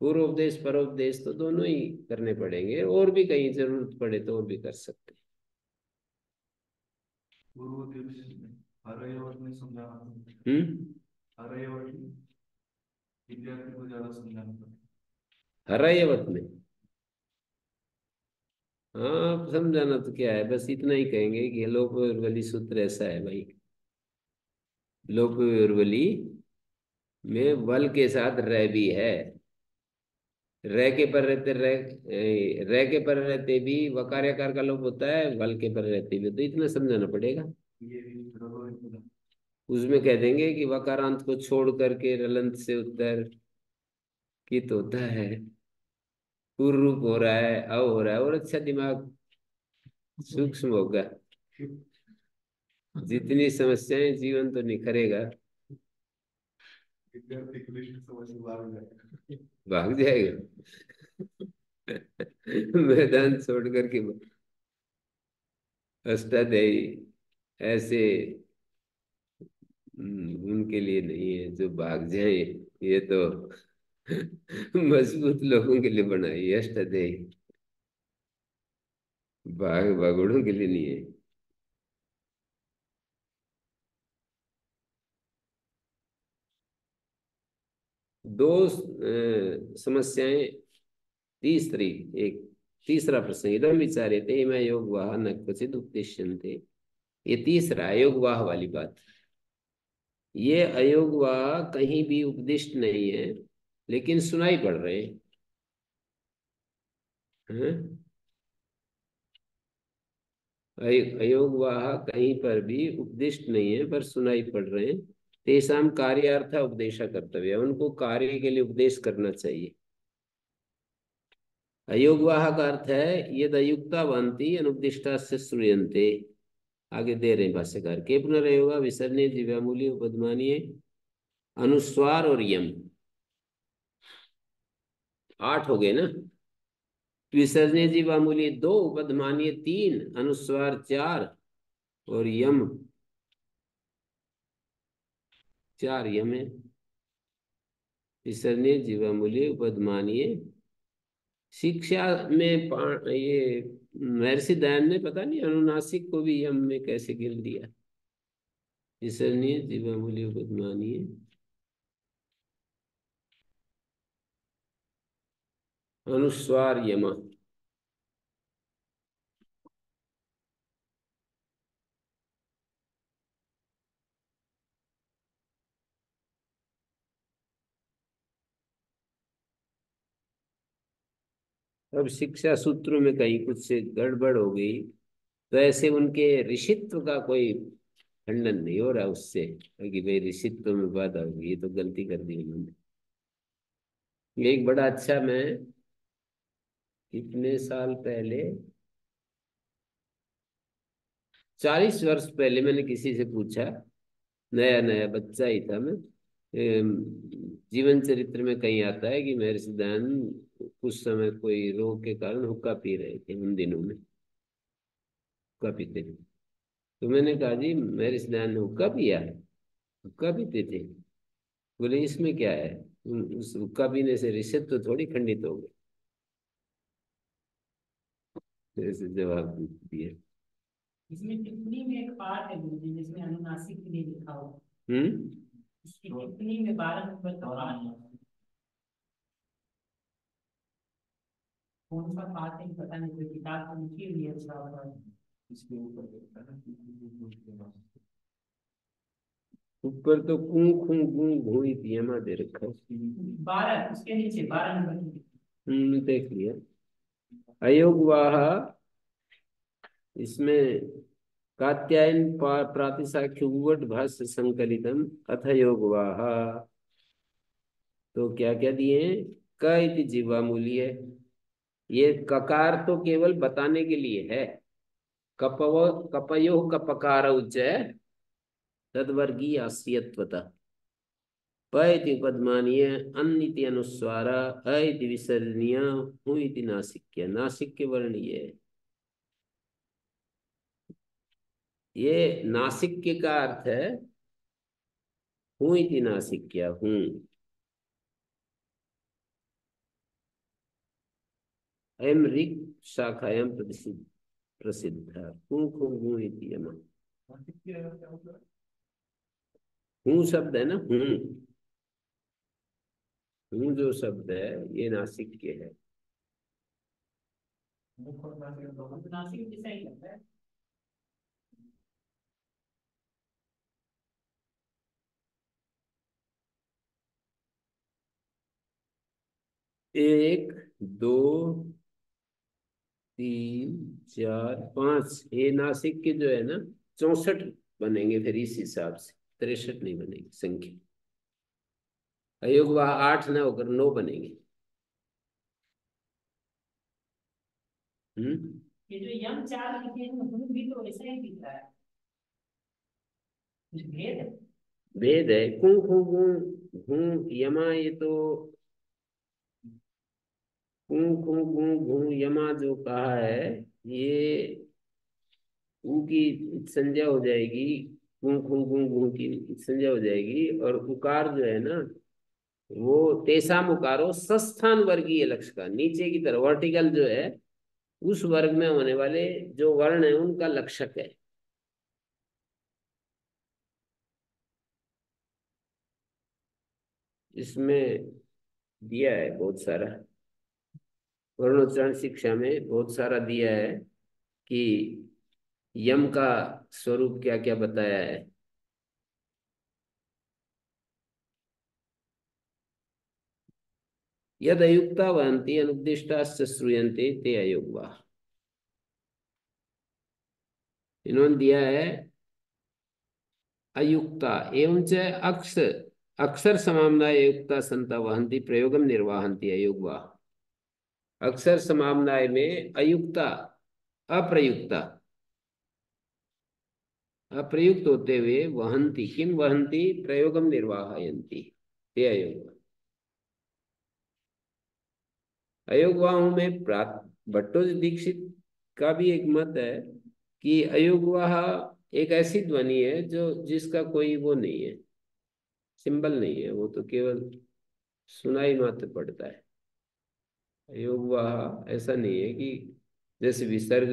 पूर्वोपदेश परोपदेश तो दोनों ही करने पड़ेंगे, और भी कहीं जरूरत पड़े तो और भी कर सकते पूर्व दिवस हर रविवार में समझाना पड़ता हैं। हर रविवार विद्यार्थी को ज्यादा समझाना पड़ता हरायवट में, हाँ समझाना तो क्या है, बस इतना ही कहेंगे कि लोक उर्वली सूत्र ऐसा है भाई। लोक उर्वली में वल के साथ रह भी है। रह के पर रहते रह के पर रहते भी वकार्यकार का लोप होता है, वल के पर रहते भी, तो इतना समझाना पड़ेगा। ये भी बराबर उसमें कह देंगे कि वकारांत को छोड़ करके रलंत से उत्तर कित होता है, पूर्व रूप हो रहा है, अव हो रहा है, और अच्छा दिमाग सूक्ष्म होगा, जितनी समस्याएं जीवन तो निखरेगा। विद्यार्थी कृष्ण समझ से बाहर हो जाएगा। भाग जाएगा मैदान छोड़ करके। अष्टाध्यायी ऐसे उनके लिए नहीं है जो भाग जाए, ये तो मजबूत लोगों के लिए बनाई है अष्टाध्यायी, भाग भगोड़ों के लिए नहीं है। दो समस्याएं, तीसरी, एक तीसरा प्रश्न, इदम विचार्यते मैं योग वाह न क्वचित उपदिश्यन्ते। ये तीसरा योग वाह वाली बात, ये अयोग वाह कहीं भी उपदिष्ट नहीं है, लेकिन सुनाई पड़ रहे हैं। अयोग वाह कहीं पर भी उपदिष्ट नहीं है, पर सुनाई पड़ रहे हैं। तेषाम कार्यार्थ उपदेशा कर्तव्य, उनको कार्य के लिए उपदेश करना चाहिए। अयोगवाह का अर्थ है यद अयुक्ता वंती अनुपदिष्टा से श्रूयन्ते। आगे दे रहे हैं भाष्यकार के पुनर्योगा विसर्णे दिव्यामूल्य उपदमानीय अनुस्वार और यम, 8 हो गए ना। विसर्जनीय जीवामूल्य 2, उपदमानीय 3, अनुस्वार 4 और यम 4 यम है। विसर्जनीय जीवामूल्य उपदमानीय। शिक्षा में ये महर्षि दयान ने पता नहीं अनुनासिक को भी यम में कैसे गिन दिया। विसर्जनीय जीवामूल्य उपदमानीय अनुस्वार यम। अब शिक्षा सूत्रों में कहीं कुछ से गड़बड़ हो गई, तो ऐसे उनके ऋषित्व का कोई खंडन नहीं हो रहा उससे कि भाई ऋषित्व में बाधा होगी, ये तो गलती कर दी उन्होंने। ये एक बड़ा अच्छा, मैं कितने साल पहले, 40 वर्ष पहले मैंने किसी से पूछा, नया नया बच्चा ही था मैं, जीवन चरित्र में कहीं आता है कि महर्षि दयानंद कुछ समय कोई रोग के कारण हुक्का पी रहे थे, उन दिनों में हुक्का पीते थे। तो मैंने कहा जी महर्षि दयानंद ने हुक्का पिया है? हुक्का पीते थे? बोले इसमें क्या है, उस हुक्का पीने से ऋषित्व तो थोड़ी खंडित हो गए, ऐसे जवाब दिया। इसमें टिप्पणी में एक पाठ है गुरुजी जिसमें अनुनासिक के लिए लिखा हो, हम्म। इसकी टिप्पणी में 12 नंबर का पाठ है। कौन सा पाठ है पता नहीं, कोई किताब तो लिखी हुई है अच्छा वाला। इसके ऊपर देखता है ना। ऊपर तो कू खू गू घू यमा दे रखा है। 12 उसके नीचे 12 नंबर की। देख लिया। अयोग वाह, इसमें कात्यायन प्रातिशाख्य उवट भाष्य संकलितम अथ योग वाह। तो क्या क्या दिए हैं? क इति जीवामूली है, ये ककार तो केवल बताने के लिए है। कपव कपयो कपकार उच्च तदवर्गीय आश्रियत्वतः। प इति पद्मानीय, अन इति अनुस्वार, अ इति विसर्जनीय, हु इति नासिक्य। नासिक्य वर्ण ये है। ये नासिक्य का अर्थ है हूँ इति नासिक्य, हूँ। अयम ऋक् शाखायां प्रसिद्ध प्रसिद्ध हूँ खू हूँ इति यम। हूँ शब्द है ना, हूँ जो शब्द है ये नासिक्य है। नासिक जैसा ही लगता है। एक, दो, तीन, चार, पांच, ये नासिक के जो है ना 64 बनेंगे फिर इस हिसाब से, 63 नहीं बनेगी संख्या। अयोग वह 8 ना होकर 9 बनेंगे। हम्म। ये जो यम 4 लिखे हैं उनमें भी तो ऐसा ही दिख रहा है, कुछ भेद है। भेद है। कू खू गू घू यमा, ये तो कू खू गू घू यमा जो कहा है ये ऊ की संज्ञा हो जाएगी, गू खू गू घू की संज्ञा हो जाएगी। और उकार जो है ना वो तेसाम उकारो सस्थान वर्गीय लक्ष्य का, नीचे की तरफ वर्टिकल जो है उस वर्ग में होने वाले जो वर्ण है उनका लक्षक है। इसमें दिया है बहुत सारा, वर्णोच्चारण शिक्षा में बहुत सारा दिया है कि यम का स्वरूप क्या क्या बताया है। यद अयुक्ता वहंती अनुद्दिष्टाश्च श्रूयन्ते ते अयुग्मा। इन्होंने दिया है अयुक्ता एवं च अक्षर अक्षर समाम्नाय युक्ता संता वहंती प्रयोगम निर्वाहंती अयुग्मा। अक्षर समाम्नाय में अयुक्ता अप्रयुक्ता, अप्रयुक्त होते हुए वहंती, किम वहंती प्रयोगम निर्वाहयंती ते अयुग्मा। अयोगवाहों में भट्टोजी दीक्षित का भी एक मत है कि अयोगवाह एक ऐसी ध्वनि है जो जिसका कोई वो नहीं है, सिंबल नहीं है, वो तो केवल सुनाई मात्र पड़ता है। अयोगवाह ऐसा नहीं है कि जैसे विसर्ग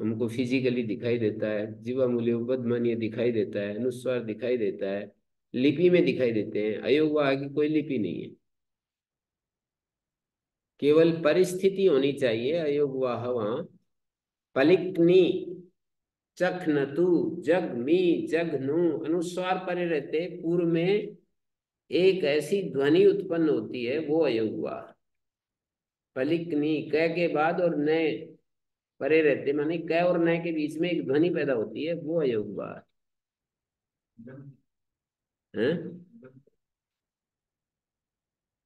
हमको फिजिकली दिखाई देता है, जीवा मूल्य उपध्मानीय दिखाई देता है, अनुस्वार दिखाई देता है, लिपि में दिखाई देते हैं। अयोगवाह की कोई लिपि नहीं है, केवल परिस्थिति होनी चाहिए। अयोगवाह वहां पलिकनी चखनतु जगमी जगनु अनुस्वार परे रहते पूर्व में एक ऐसी ध्वनि उत्पन्न होती है, वो अयोगवाह। पलिकनी क के बाद और नए परे रहते माने क और नए के बीच में एक ध्वनि पैदा होती है, वो अयोगवाह है।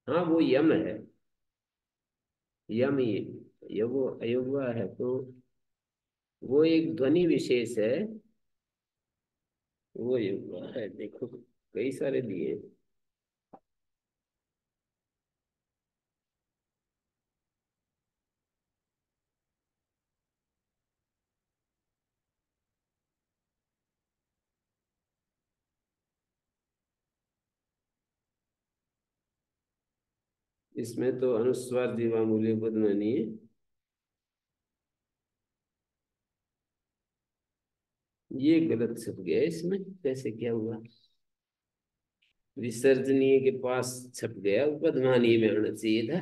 हाँ वो यम है, यम ये वो अयोगवाह है। तो वो एक ध्वनि विशेष है, वो अयोगवाह है। देखो कई सारे दिए हैं। इसमें तो अनुस्वार जीवा मूल्य बुद्ध मानी है। ये गलत छप गया, इसमें कैसे क्या हुआ? विसर्जनीय के पास छप गया, उपध्मानीय में आना चाहिए था।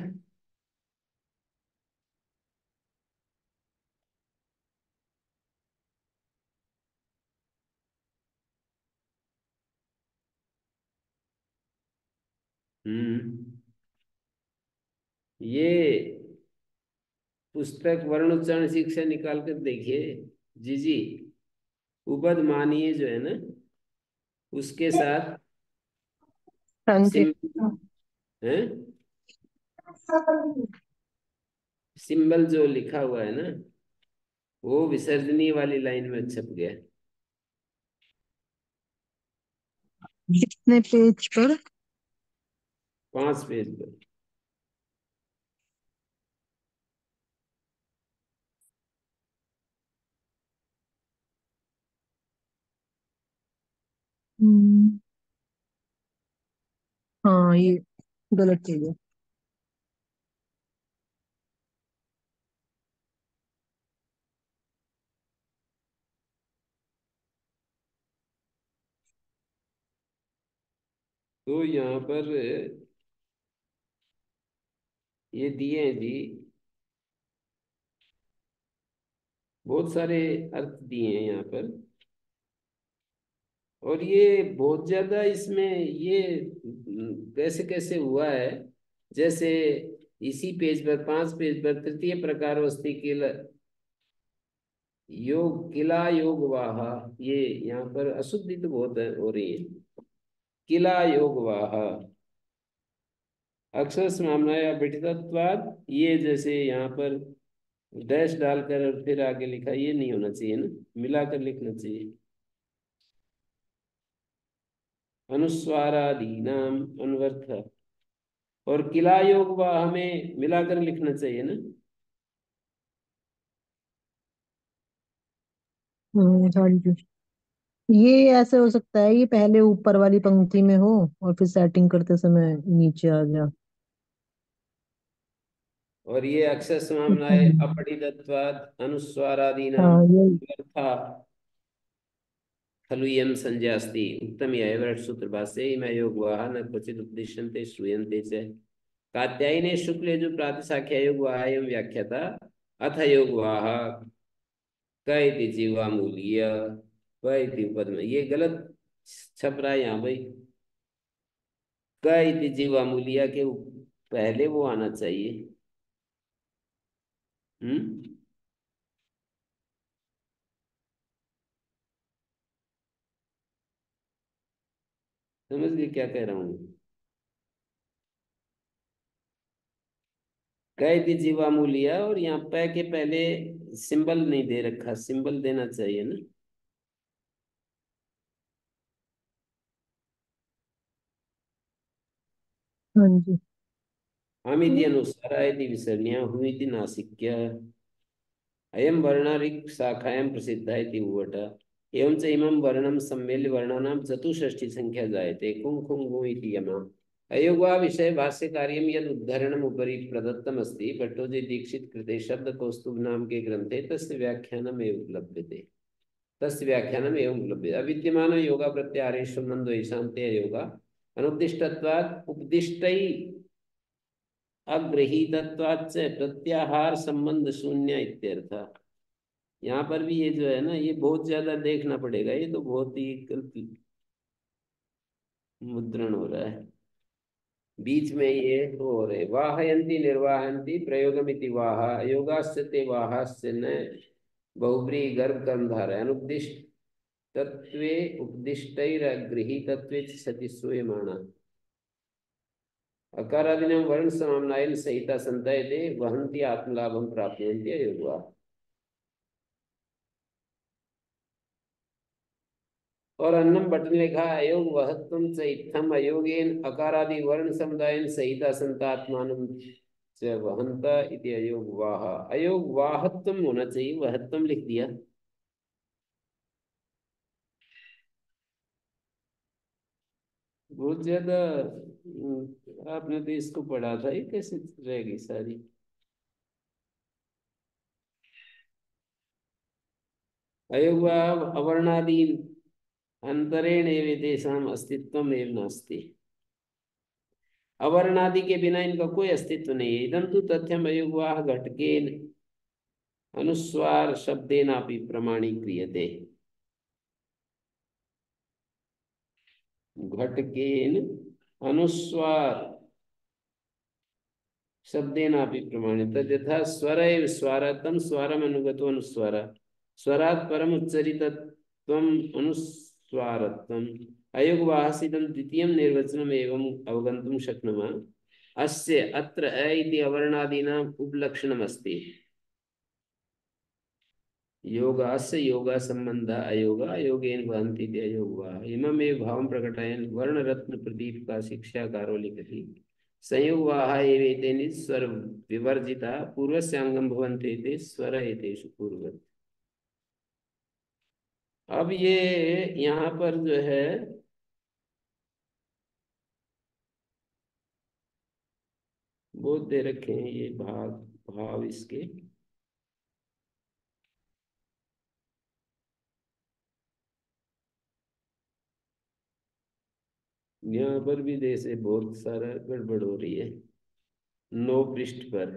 ये पुस्तक वर्ण उच्चारण शिक्षा निकाल कर देखिए। जी जी, उपद मानिए जो है ना, उसके साथ हाँ जी। है सिंबल जो लिखा हुआ है ना, वो विसर्जनीय वाली लाइन में छप गया। कितने पेज पर? 5 पेज पर। हम्म, हाँ ये गलत चीज है। तो यहाँ पर ये दिए हैं जी, बहुत सारे अर्थ दिए हैं यहाँ पर। और ये बहुत ज्यादा इसमें ये कैसे कैसे हुआ है, जैसे इसी पेज पर 5 पेज पर तृतीय प्रकार वस्ती किला योग किला योग वाह, ये यहाँ पर अशुद्धि तो बहुत हो रही है। किला योग वाह अक्षर समामना या विठितत्वाद, ये जैसे यहाँ पर डैश डालकर और फिर आगे लिखा, ये नहीं होना चाहिए ना, मिलाकर लिखना चाहिए। अनुस्वारादीनाम अनवर्थ, और किला योग व हमें मिलाकर लिखना चाहिए ना। हाँ जी। ये ऐसे हो सकता है, ये पहले ऊपर वाली पंक्ति में हो और फिर सेटिंग करते समय नीचे आ गया। और ये अक्षर समामनाय हम्म। अपठितत्वाद अनुस्वारादीनाम हाँ ये। अनवर्था खलु इयं संज्ञा अस्ति उत्तम एव सूत्र भाष्ये इमे योगवाः न क्वचित् उपदिश्यन्ते श्रूयन्ते च। कात्यायने शुक्ल जो प्रातिशाख्य योगवाः एवं व्याख्याता अथ योगवाः क इति जीवामूल्य क इति उपद में ये गलत छप रहा है यहाँ भाई। क इति जीवामूल्य के पहले वो आना चाहिए। हम्म, समझ गए क्या कह रहा हूँ। कह दी जीवामूल्य, और यहाँ पे के पहले सिंबल नहीं दे रखा, सिंबल देना चाहिए ना। हाँ जी। अमिति अनुसार यदि विसर्ण्या हुई थी नासिक्य अयम वर्ण ऋक् शाखायां प्रसिद्ध इति उवट एवं च इमं वर्णं सम्मेल्य वर्णानां चतुष्षष्टि संख्या जायते कुं खुं गु इति यमा अयोगा विषय भाष्यकार्यं यद उद्धरणम् उपरि प्रदत्तम् अस्ति भट्टोजी दीक्षित कृते शब्दकौस्तुभ नाम के ग्रंथे तस्य व्याख्यानम् एव उपलभ्यते। तस्य व्याख्यानम् एवं उपलभ्यते। अविद्यमान योगा प्रत्याहारेषु नन्दो ते योगा अनुद्दिष्टत्वात् उपदिष्टै अगृहीतत्वाच्च प्रत्याहार संबंध शून्य इत्यर्थ। यहाँ पर भी ये जो है ना, ये बहुत ज्यादा देखना पड़ेगा, ये तो बहुत ही गलत मुद्रण हो रहा है। बीच में ये हो रहे वाहयंती निर्वाहयंती प्रयोगमिति वाह योगास्य ते वाहास्य न बहुब्री गर्भ कर्मधारय अनुद्दिष्ट तत्वे उपदिष्टैरगृहीतत्वे च सति श्रूयमाणा अकारादीनां वर्ण समाम्नायेन सहिता संतयते वहन्ति आत्मलाभं प्राप्नुवन्ति अयोगा। और अन्नम भट्ट ने लिखा अयोग वहत्वम च इत्थम अयोगेन अकारादि वर्ण समुदायन सहिता संतात्मानं च वहंता इति अयोग वाह। अयोग वाहत्वम होना चाहिए, वहत्वम लिख दिया। बहुत ज्यादा आपने तो इसको पढ़ा था, ये कैसे रह गई सारी। अयोग अवर्णादि अंतरेण एव तेषाम् अस्तित्वम् एव नास्ति। अवर्णादि के बिना इनका कोई अस्तित्व नहीं है। इदं तु तथ्यम अयुग्वाह घटकेन अनुस्वार शब्देनापि प्रमाणीक्रियते। घटकेन अनुस्वार शब्देनापि प्रमाणित यथा स्वर एव स्वारतम स्वरम अनुगतो अनुस्वार स्वरात् परम उच्चरितत्वम अनुस्वारत्वम अयोगवाहसितं द्वितीयं निर्वचनम् एवं अवगन्तुं शक्नुमः। अस्य अत्र अ इति अवर्णादीनाम् उपलक्षणमस्ति। योगास्य योग संबंध अयोग अयोगेन वहन्ति इति अयोगवाह इममेव भावं प्रकटयन् वर्णरत्न प्रदीप का शिक्षाकारो लिखति संयोगवाह एवेतेन स्वर विवर्जिता पूर्वस्यांगम भवन्ति इति स्वर एतेषु पूर्ववत्। अब ये यहाँ पर जो है वो दे रखे हैं ये भाग भाव इसके यहाँ पर भी जैसे बहुत सारा गड़बड़ हो रही है। 9 पृष्ठ पर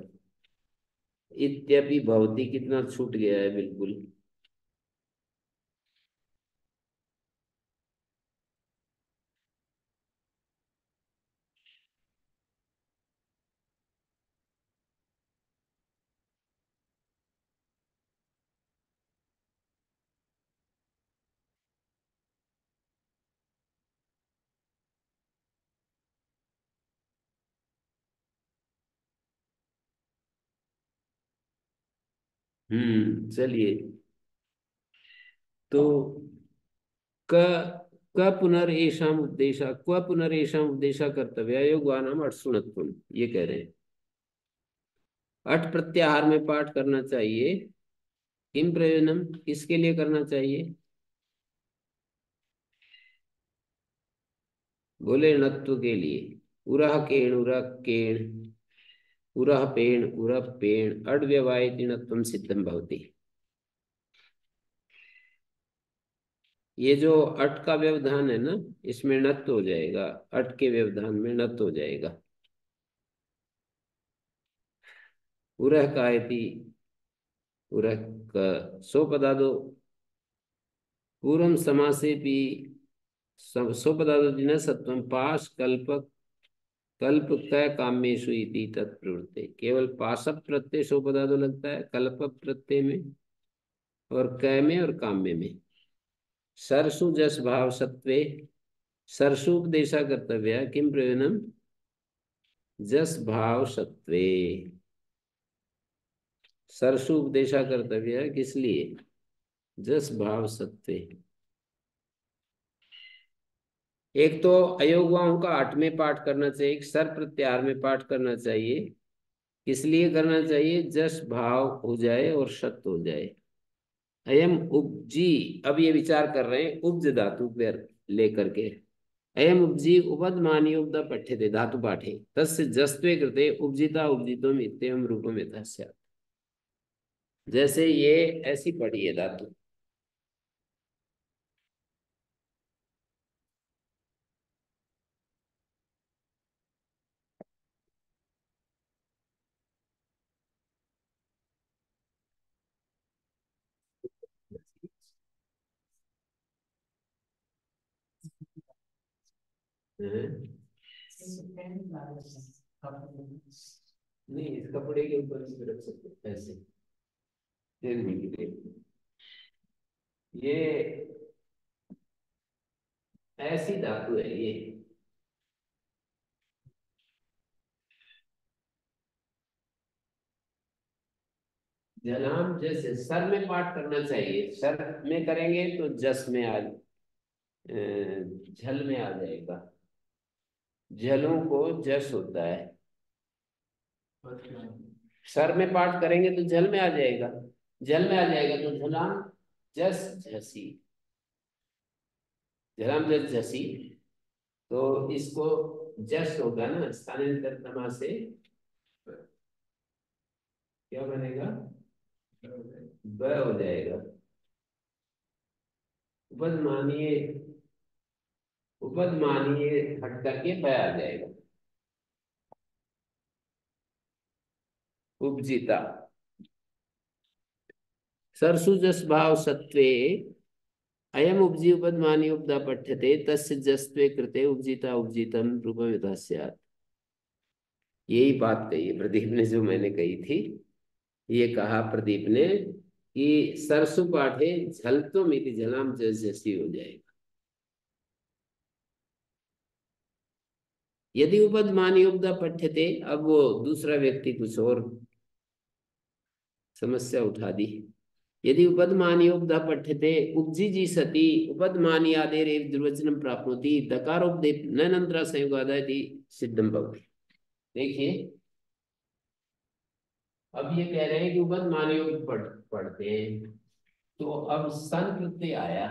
इत्यपि भवती कितना छूट गया है बिल्कुल। चलिए तो क क पुनर्षाम उपदेशा क्व पुनर्षाम उपदेशा कर्तव्य योगवानाम अठसुणत्वम ये कह रहे हैं। अठ प्रत्याहार में पाठ करना चाहिए। किम प्रयोजनम किसके लिए करना चाहिए? बोले णत्व के लिए। उरह केण उरह केण उरह पेण उरह पेण अड्व्यवायति णत्वम सिद्धम भवति। ये जो अट का व्यवधान है ना इसमें नत हो जाएगा। अट के व्यवधान में नत हो जाएगा। उरह का उरह का सोपदादो पूर्व समासे भी सोपदादो जिन सत्वम पाश कल्पक कल्प क काम्येषु इति तत्प्रवृत्ते। केवल पाश प्रत्यय सोपदादो लगता है कल्प प्रत्यय में और क में और काम्य में। सरसु जस भाव सत्वे सरसु उपदेशा कर्तव्य किम प्रयोजनम जस भाव सत्वे। सरसु उपदेशा कर्तव्य किस लिए? जस भाव सत्वे। एक तो अयोगवाओं का 8वें पाठ करना चाहिए, एक सर प्रत्याहार में पाठ करना चाहिए। किस लिए करना चाहिए? जस भाव हो जाए और सत्य हो जाए। अयम उपजी अब ये विचार कर रहे हैं उपज धातु पर लेकर के। अयम उपजी उपद मानी उपद पठ्यते धातु पाठे तस्य जस्त्वे कृते उपजिता उपजितम इत्येवं रूपम यथा स्यात्। जैसे ये ऐसी पढ़ी है धातु। हैं? नहीं इस कपड़े के ऊपर भी रख सकते हैं, ऐसे देखने के लिए। ये ऐसी धातु है ये। जलाम जैसे सर में पाठ करना चाहिए। सर में करेंगे तो जस में आ झल में आ जाएगा। जलों को जस होता है। सर में पाठ करेंगे तो जल में आ जाएगा। जल में आ जाएगा तो झलाम जस झसी। झलाम जस झसी तो इसको जस होगा ना स्थानांतरमा से क्या बनेगा? ब हो जाएगा। उपद मानिए उपद मानिए हट करके ब आ जाएगा। उपजीता सरसु जस भाव सत्वे अयम उपजी उपद मानी उपदा पठ्यते तस्य जस्त्वे कृते उपजीता उपजीतम रूपम यथा स्यात्। यही बात कही है प्रदीप ने, जो मैंने कही थी। ये कहा प्रदीप ने कि सरसु पाठे झल तो मेरी झलाम जैसी हो जाएगा। यदि उपद मानी उपदा पठ्यते, अब वो दूसरा व्यक्ति कुछ और समस्या उठा दी। यदि उपदमानी उपदा पठ्यते उपजीजी सति उपदमानी आदेरेव दुर्वचनम प्राप्नोति दकारोपदेप ननंतरा संयोगादि सिद्धम भवति। देखिए, अब ये कह रहे हैं कि उपदमानी पढ़ते हैं, तो अब सन प्रत्यय आया,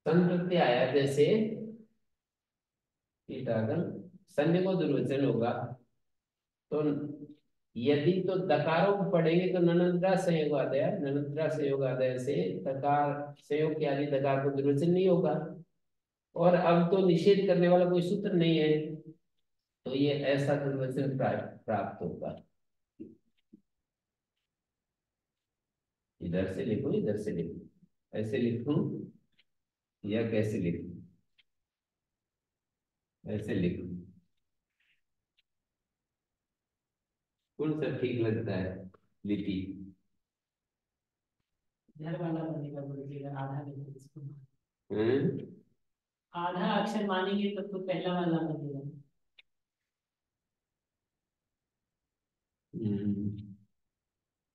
सन प्रत्यय आया, जैसे कीटागम सन्य को दुर्वचन होगा, तो यदि तो दकारों को पढ़ेंगे तो ननंतरा संयोग आदय, ननंतरा संयोग आदय से दकार संयोग के आदि दकार को दुर्वचन नहीं होगा। और अब तो निषेध करने वाला कोई सूत्र नहीं है, तो ये ऐसा दुर्वचन प्राप्त होगा। इधर से लिखूं, इधर से लिखूं, ऐसे लिखूं या कैसे लिखूं? ऐसे लिखूं, कौन सा ठीक लगता है लिपि? इधर वाला बनेगा, बोलिएगा आधा लिखो इसको। हम्म, आधा अक्षर मानेंगे तब तो पहला वाला बनेगा।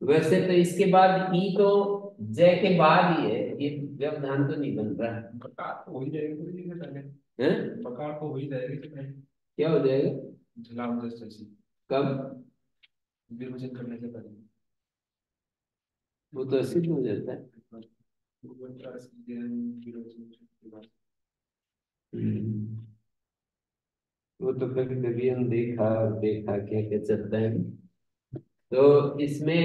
वैसे तो इसके बाद ई तो जय के बाद ही है, ये व्यवधान तो नहीं बन रहा है। बकार तो हो ही जाएगी, कोई दिक्कत नहीं है। हैं? बकार तो हो ही जाएगी कि नहीं? क्या हो जाएगा? झलाम जैसी कब? विभाजन करने से पहले वो तो सिद्ध हो जाता है। वो तो कभी कभी हम देखा और देखा क्या क्या चलता है। तो इसमें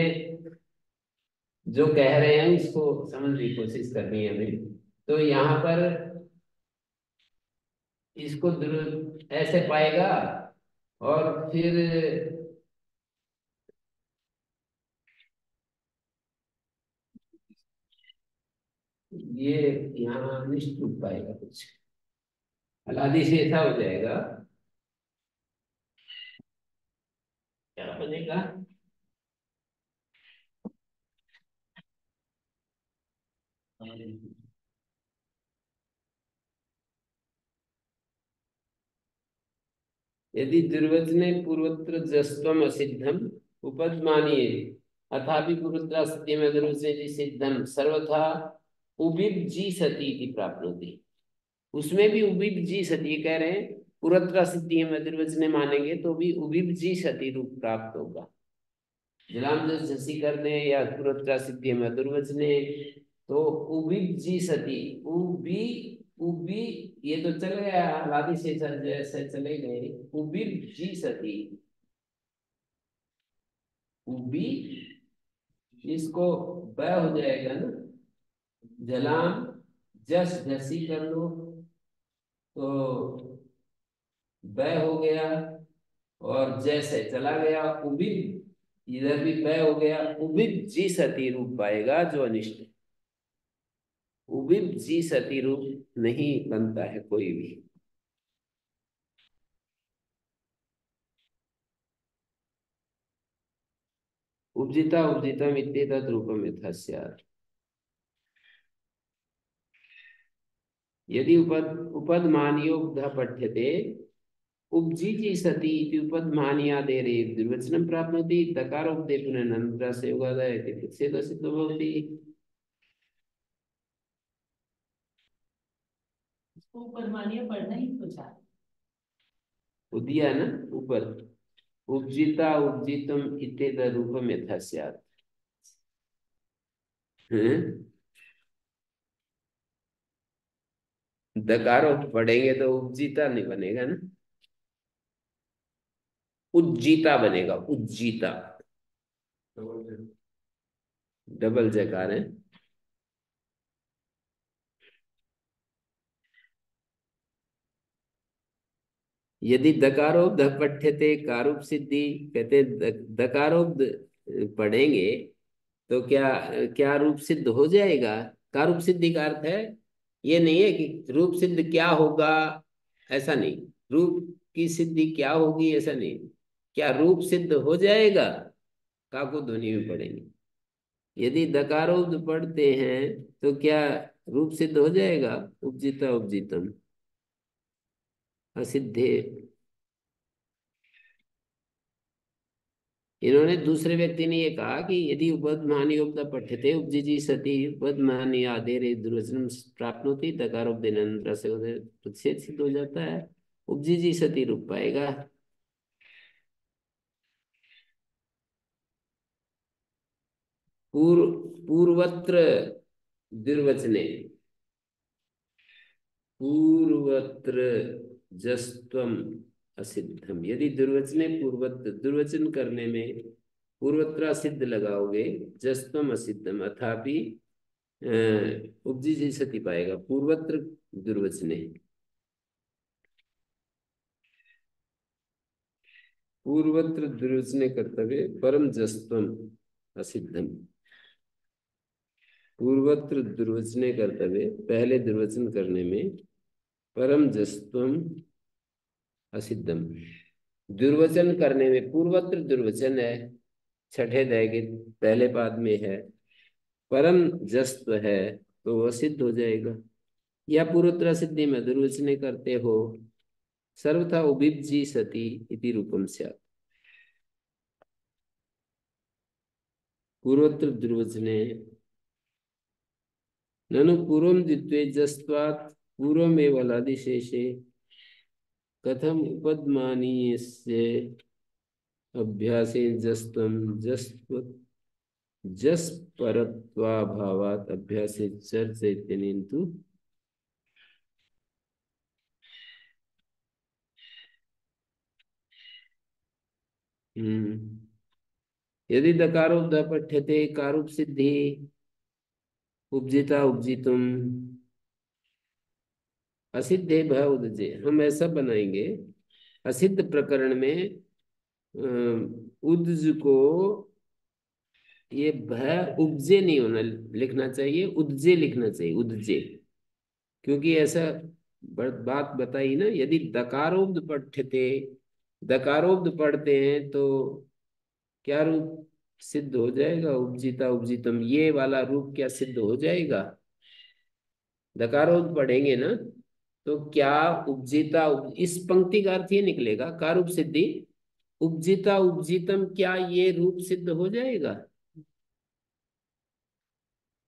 जो कह रहे हैं उसको समझने की कोशिश करनी है हमें। तो यहाँ पर इसको ऐसे पाएगा, और फिर ये यहाँ निष्ठ रूप पाएगा, कुछ अलादि से ऐसा हो जाएगा। क्या बनेगा? यदि दुर्वचने पूर्वत्र जस्त्वम असिद्धम उपदमानीये अथापि पूर्वत्र सत्यम दुर्वचने सिद्धम सर्वथा उबिब्जी सती इति प्राप्नोति। उसमें भी उबिब्जी सती कह रहे हैं, पूर्वत्र सिद्धि में दुर्वचने मानेंगे तो भी उबिब्जी सती रूप प्राप्त होगा। जलाम जसी करने या पूर्वत्र सिद्धि में दुर्वचने, तो उबिब्जी सती, उबी उबी, ये तो चल गया लादी से जैसे चले गए, उबिब जी सती, उबी, इसको ब हो जाएगा ना, जलाम जस जसी कर लो तो ब हो गया, और जैसे चला गया उबिब, इधर भी ब हो गया, उबिब जी सती रूप पाएगा जो अनिष्ट है। उबिब जी सती रूप नहीं बनता है कोई भी। उपजिता उपजितम इत्येतत् रूपम यथा स्यात्। यदि उपदमानीयोक्तः पठ्यते उपजीति सति इति उपदमानीयादेरे दुर्वचनं प्राप्नोति दकारोक्ते पुनः अनन्तरा संयोगादय इति फिर से सिद्धो भवति। इसको ऊपर मानिए, पढ़ना ही तो चाह। उदिया ना ऊपर, उपजिता उपजितम इत्येतत् रूपम यथा स्यात्। दकारो पढ़ेंगे तो उपजीता नहीं बनेगा ना, उज्जीता बनेगा, उज्जीता। डबल जकार है। यदि दकारोब्ध पठ्यते कारूप सिद्धि, कहते दकारोब्ध पढ़ेंगे तो क्या क्या रूप सिद्ध हो जाएगा? कारूप सिद्धि का अर्थ है ये नहीं है कि रूप सिद्ध क्या होगा ऐसा नहीं। रूप की सिद्धि क्या होगी ऐसा नहीं। क्या रूप सिद्ध हो जाएगा? काको ध्वनि में पढ़ेंगे। यदि दकारोक्त पढ़ते हैं तो क्या रूप सिद्ध हो जाएगा? उपजिता उपजीतम असिद्धे। इन्होंने, दूसरे व्यक्ति ने ये कहा कि यदि उपद्मानी उपदा पठ्यते उपजिजी सती उपद्मानी आधेरे दुर्वचनम प्राप्नोति दकारोपदेन से प्रतिषेध सिद्ध हो जाता है। उपजिजी सती रूप पाएगा। पूर्वत्र दुर्वचने पूर्वत्र जस्त्वम असिद्धम। यदि दुर्वचने पूर्वत्र, दुर्वचन करने में पूर्वत्र असिद्ध लगाओगे, जस्त्वम असिद्धम अथापि उपजी सती पाएगा। पूर्वत्र दुर्वचने, पूर्वत्र दुर्वचने कर्तव्य परम जस्त्वम असिद्धम। पूर्वत्र दुर्वचने कर्तव्य, पहले दुर्वचन करने में, परम जस्त्वम असिद्धम। दुर्वचन करने में पूर्वत्र दुर्वचन है, छठे अध्याय के पहले पाद में है, परम जस्त्व है, तो वह सिद्ध हो जाएगा। या पूर्वत्र सिद्धि में दुर्वचने करते हो, सर्वथा उबिब्जी सती इति रूपम स्यात्। पूर्वत्र दुर्वचने ननु पूर्वम द्वित्वे जस्त्वात् पूर्वमेव लादिशेषे कथम उपद्मानीयस्य अभ्यासेन जस्त्वम जस्त्व जस परत्वाभावात् अभ्यासे चर्चयत्यनेन्तु। यदि दकारोक्त पठ्यते कारूप सिद्धि उपजिता उपजितुम असिद्धे भ उदजे। हम ऐसा बनाएंगे, असिद्ध प्रकरण में उद्ज को, ये भय उपजे नहीं होना, लिखना चाहिए उद्जे लिखना चाहिए, उद्जे। क्योंकि ऐसा बात बताई ना, यदि दकारोक्त पठ्यते, दकारोक्त पढ़ते हैं तो क्या रूप सिद्ध हो जाएगा? उपजीता उपजीतम, ये वाला रूप क्या सिद्ध हो जाएगा? दकारोक्त पढ़ेंगे ना, तो क्या उपजीता इस पंक्ति का अर्थ ये निकलेगा, कारूप सिद्धि उपजीता उपजीतम, क्या ये रूप सिद्ध हो जाएगा?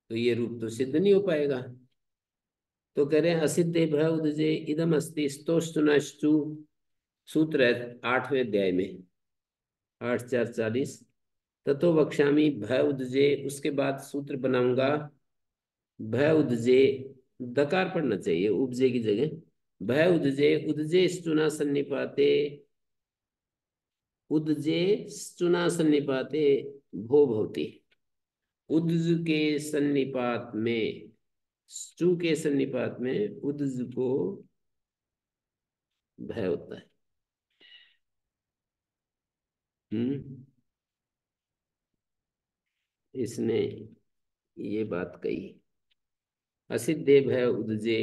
तो ये रूप तो सिद्ध नहीं हो पाएगा। तो कह रहे हैं असिद्धे भ्र उदजे इदम अस्ति स्तोष्टुनश्चु। सूत्र है 8वें अध्याय में, 8:4:40। ततो वक्ष्यामि भय उदजे, उसके बाद सूत्र बनाऊंगा भय उदजे, दकार पढ़ना चाहिए उपजे की जगह। भय उदजे, उदजे स्टुना सन्निपाते, उदजे स्टुना सन्निपाते भो भवति। उद्ज के सन्निपात में, स्टू के सन्निपात में उद्ज को भय होता है। इसने ये बात कही, असिद्धे भय उदजे।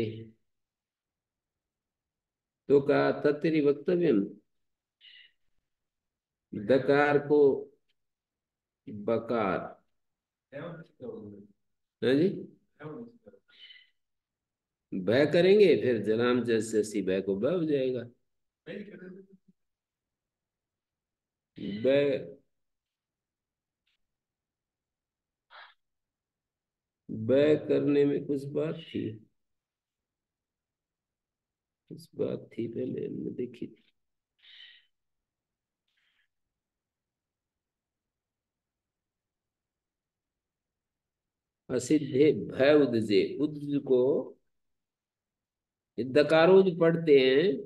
तो कहा तत्रि वक्तव्यम, दकार को बकार। हाँ जी, भय करेंगे फिर जलाम जैसी भय को भय हो जाएगा। भय, भय करने में कुछ बात थी, कुछ बात थी पहले हमने देखी थी। असिद्धे भय उदजे, उद्ज को दकारोज पढ़ते हैं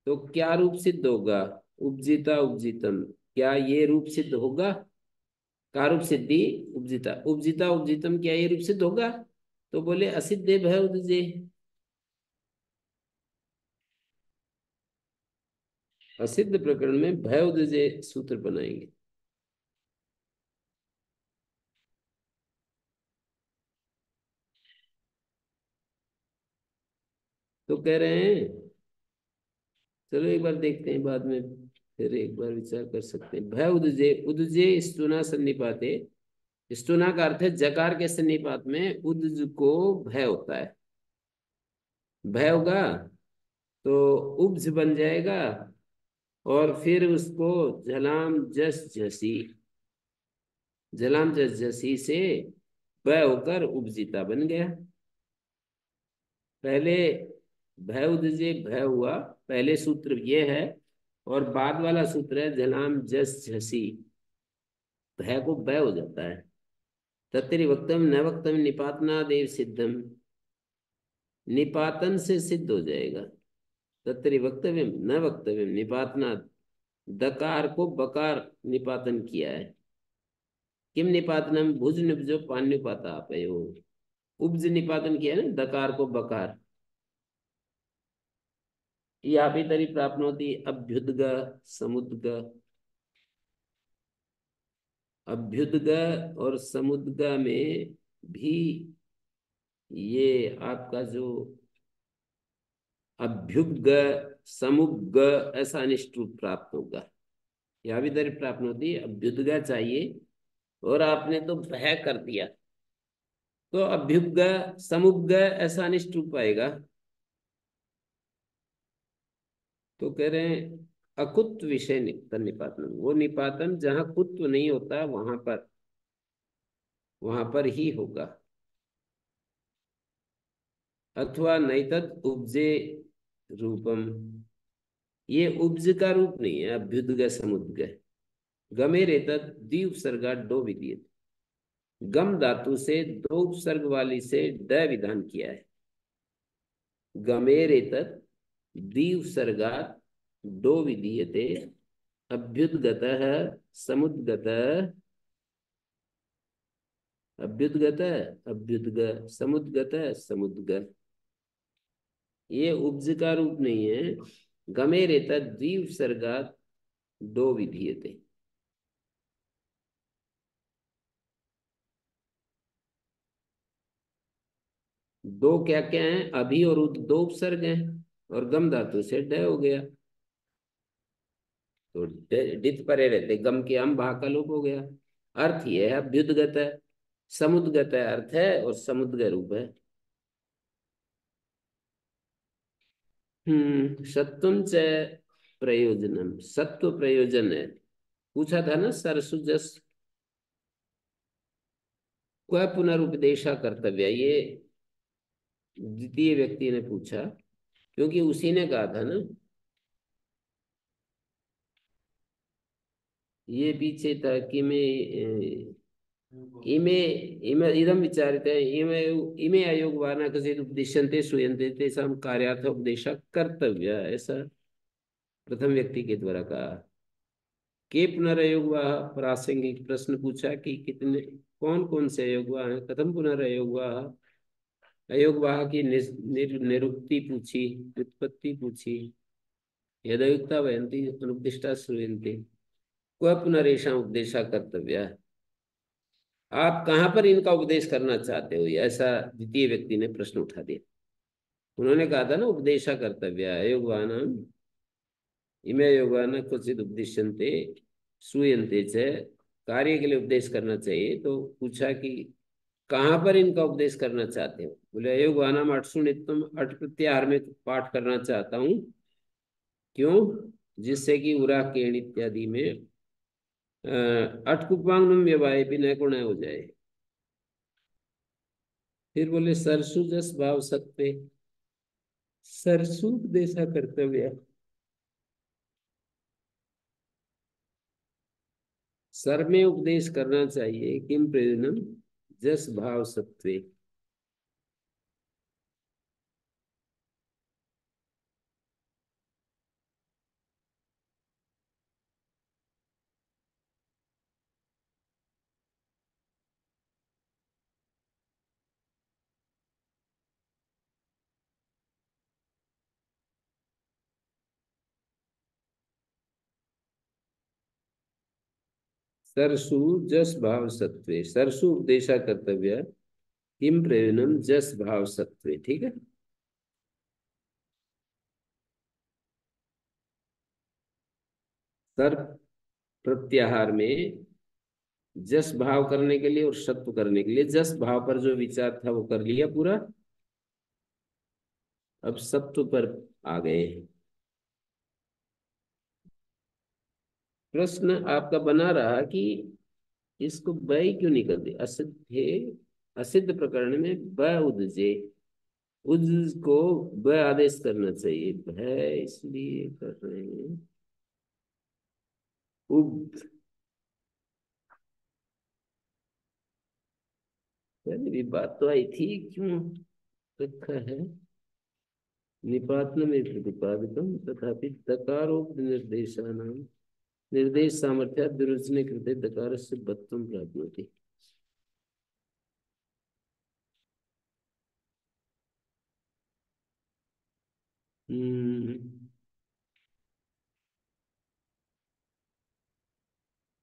तो क्या रूप सिद्ध होगा? उपजीता उपजीतम, क्या ये रूप सिद्ध होगा? कारूप सिद्धि उपजीता उपजीता उपजीतम, क्या ये रूप सिद्ध होगा? तो बोले असिद्धे भय उदजे। असिद्ध प्रकरण में भय उदजे सूत्र बनाएंगे। तो कह रहे हैं चलो एक बार देखते हैं, बाद में फिर एक बार विचार कर सकते हैं। भय उदजे, उदजे स्तुना सन्निपाते, स्तुना का अर्थ है जकार के सन्निपात में उद्ज को भय होता है। भय होगा तो उब्ज बन जाएगा, और फिर उसको झलाम जस झसी, झलाम जस झसी से भय होकर उपजीता बन गया। पहले भय उदजे भय हुआ, पहले सूत्र ये है, और बाद वाला सूत्र है झलाम जस झसी, भय को भय हो जाता है। तत्रि वक्तम न वक्तम निपातना देव सिद्धम, निपातन से सिद्ध हो जाएगा। तत्रि वक्तव्यम न वक्तव्यम निपातना, दकार को बकार निपातन किया है। किम निपातनम भुज निपजो पान्युपाता अपयो, उपज निपातन किया है ना, दकार को बकार। या भी तरी प्राप्त होती अभ्युदग समुद्ग, अभ्युदग और समुद्ग में भी ये आपका जो अभ्युग समुग ऐसा अनिष्ट रूप प्राप्त होगा। या भी तरी प्राप्त होती अभ्युदग चाहिए और आपने तो भय कर दिया, तो अभ्युग समुग ऐसा अनिष्ट रूप आएगा। तो कह रहे हैं अकुत्व विषय निपातन, वो निपातन जहां कुत्व नहीं होता वहां पर ही होगा। अथवा नैतद उपजे रूपम, ये उपज का रूप नहीं है अभ्युदग समुद्ग। गमे रेतद द्वि उपसर्गा डो विदियत, गम धातु से दो उपसर्ग वाली से ड विधान किया है। गमे रेतद द्वि उपसर्गात डो विधीयते, अभ्युद्गतः समुद्गतः, अभ्युद्गतः अभ्युद्ग, समुद्गतः समुद्ग, ये उपज का रूप नहीं है। गमे रेता द्वि उपसर्गात दो विधीयते, दो क्या क्या है, अभी और उद दो उपसर्ग हैं, और गम धातु से ड हो गया, तो डित परे रहते गम के हम भा का लोप हो गया। अर्थ ये है अभ्युद्गत है, समुद्गत है अर्थ है, और समुद्ग रूप है। सत्वम च प्रयोजनम, सत्व प्रयोजन है। पूछा था ना सरसुजस क्व पुनरुपदेशा कर्तव्य, ये द्वितीय व्यक्ति ने पूछा, क्योंकि उसी ने कहा था ना, ये पीछे था कि मैं इमे इमे इदम विचारित है, इमे इमे अयोग वाना कसित उपदिश्यन्ते श्रूयन्ते तेषां कार्यार्थ उपदेशा कर्तव्य, ऐसा प्रथम व्यक्ति के द्वारा कहा। के पुनर्योग वाह, प्रासंगिक प्रश्न पूछा कि कितने कौन कौन से अयोग वाह हैं, कथम पुनर्योग वाह, अयोग वाह की निरुक्ति पूछी, व्युत्पत्ति पूछी। यदयुक्ता वयंती अनुपदिष्टा श्रूयन्ते क्व पुनरेषां उपदेशा कर्तव्य, आप कहाँ पर इनका उपदेश करना चाहते हो, ऐसा द्वितीय व्यक्ति ने प्रश्न उठा दिया। उन्होंने कहा था ना उपदेशा कर्तव्य, अयोगवानाम इमे योगान क्वचित उपदिश्यन्ते श्रूयन्ते च, कार्य के लिए उपदेश करना चाहिए। तो पूछा कि कहाँ पर इनका उपदेश करना चाहते हो, बोले अयोगवानाम अटसु नित्यम, अट प्रत्याहार में पाठ करना चाहता हूँ। क्यों, जिससे कि उरा केण इत्यादि में अटकुपांगनुम व्यवाय भी न गुण हो जाए। फिर बोले सरसु जस भाव सत्वे, सरसु उपदेशा कर्तव्य, सर में उपदेश करना चाहिए। किम प्रयोजनम जस भाव सत्वे, सरसु जस भाव सत्वे, सरसु उपदेशा कर्तव्य, किम प्रयोजनम जस भाव सत्वे। ठीक है। सर प्रत्याहार में जस भाव करने के लिए और सत्व करने के लिए जस भाव पर जो विचार था वो कर लिया पूरा। अब सत्व पर आ गए। प्रश्न आपका बना रहा कि इसको ब क्यों नहीं कर दिया। असिद्ध है, असिद्ध प्रकरण में ब उदजे, उज को ब आदेश करना चाहिए, भय इसलिए कर रहे हैं उब। पहले भी बात तो आई थी, क्यों रखा है निपातन में प्रतिपादकम तथापि दकारोक्त निर्देशानाम निर्देश सामर्थ्या दुर्वचने कृते दकार से बत्तम प्राप्नोति।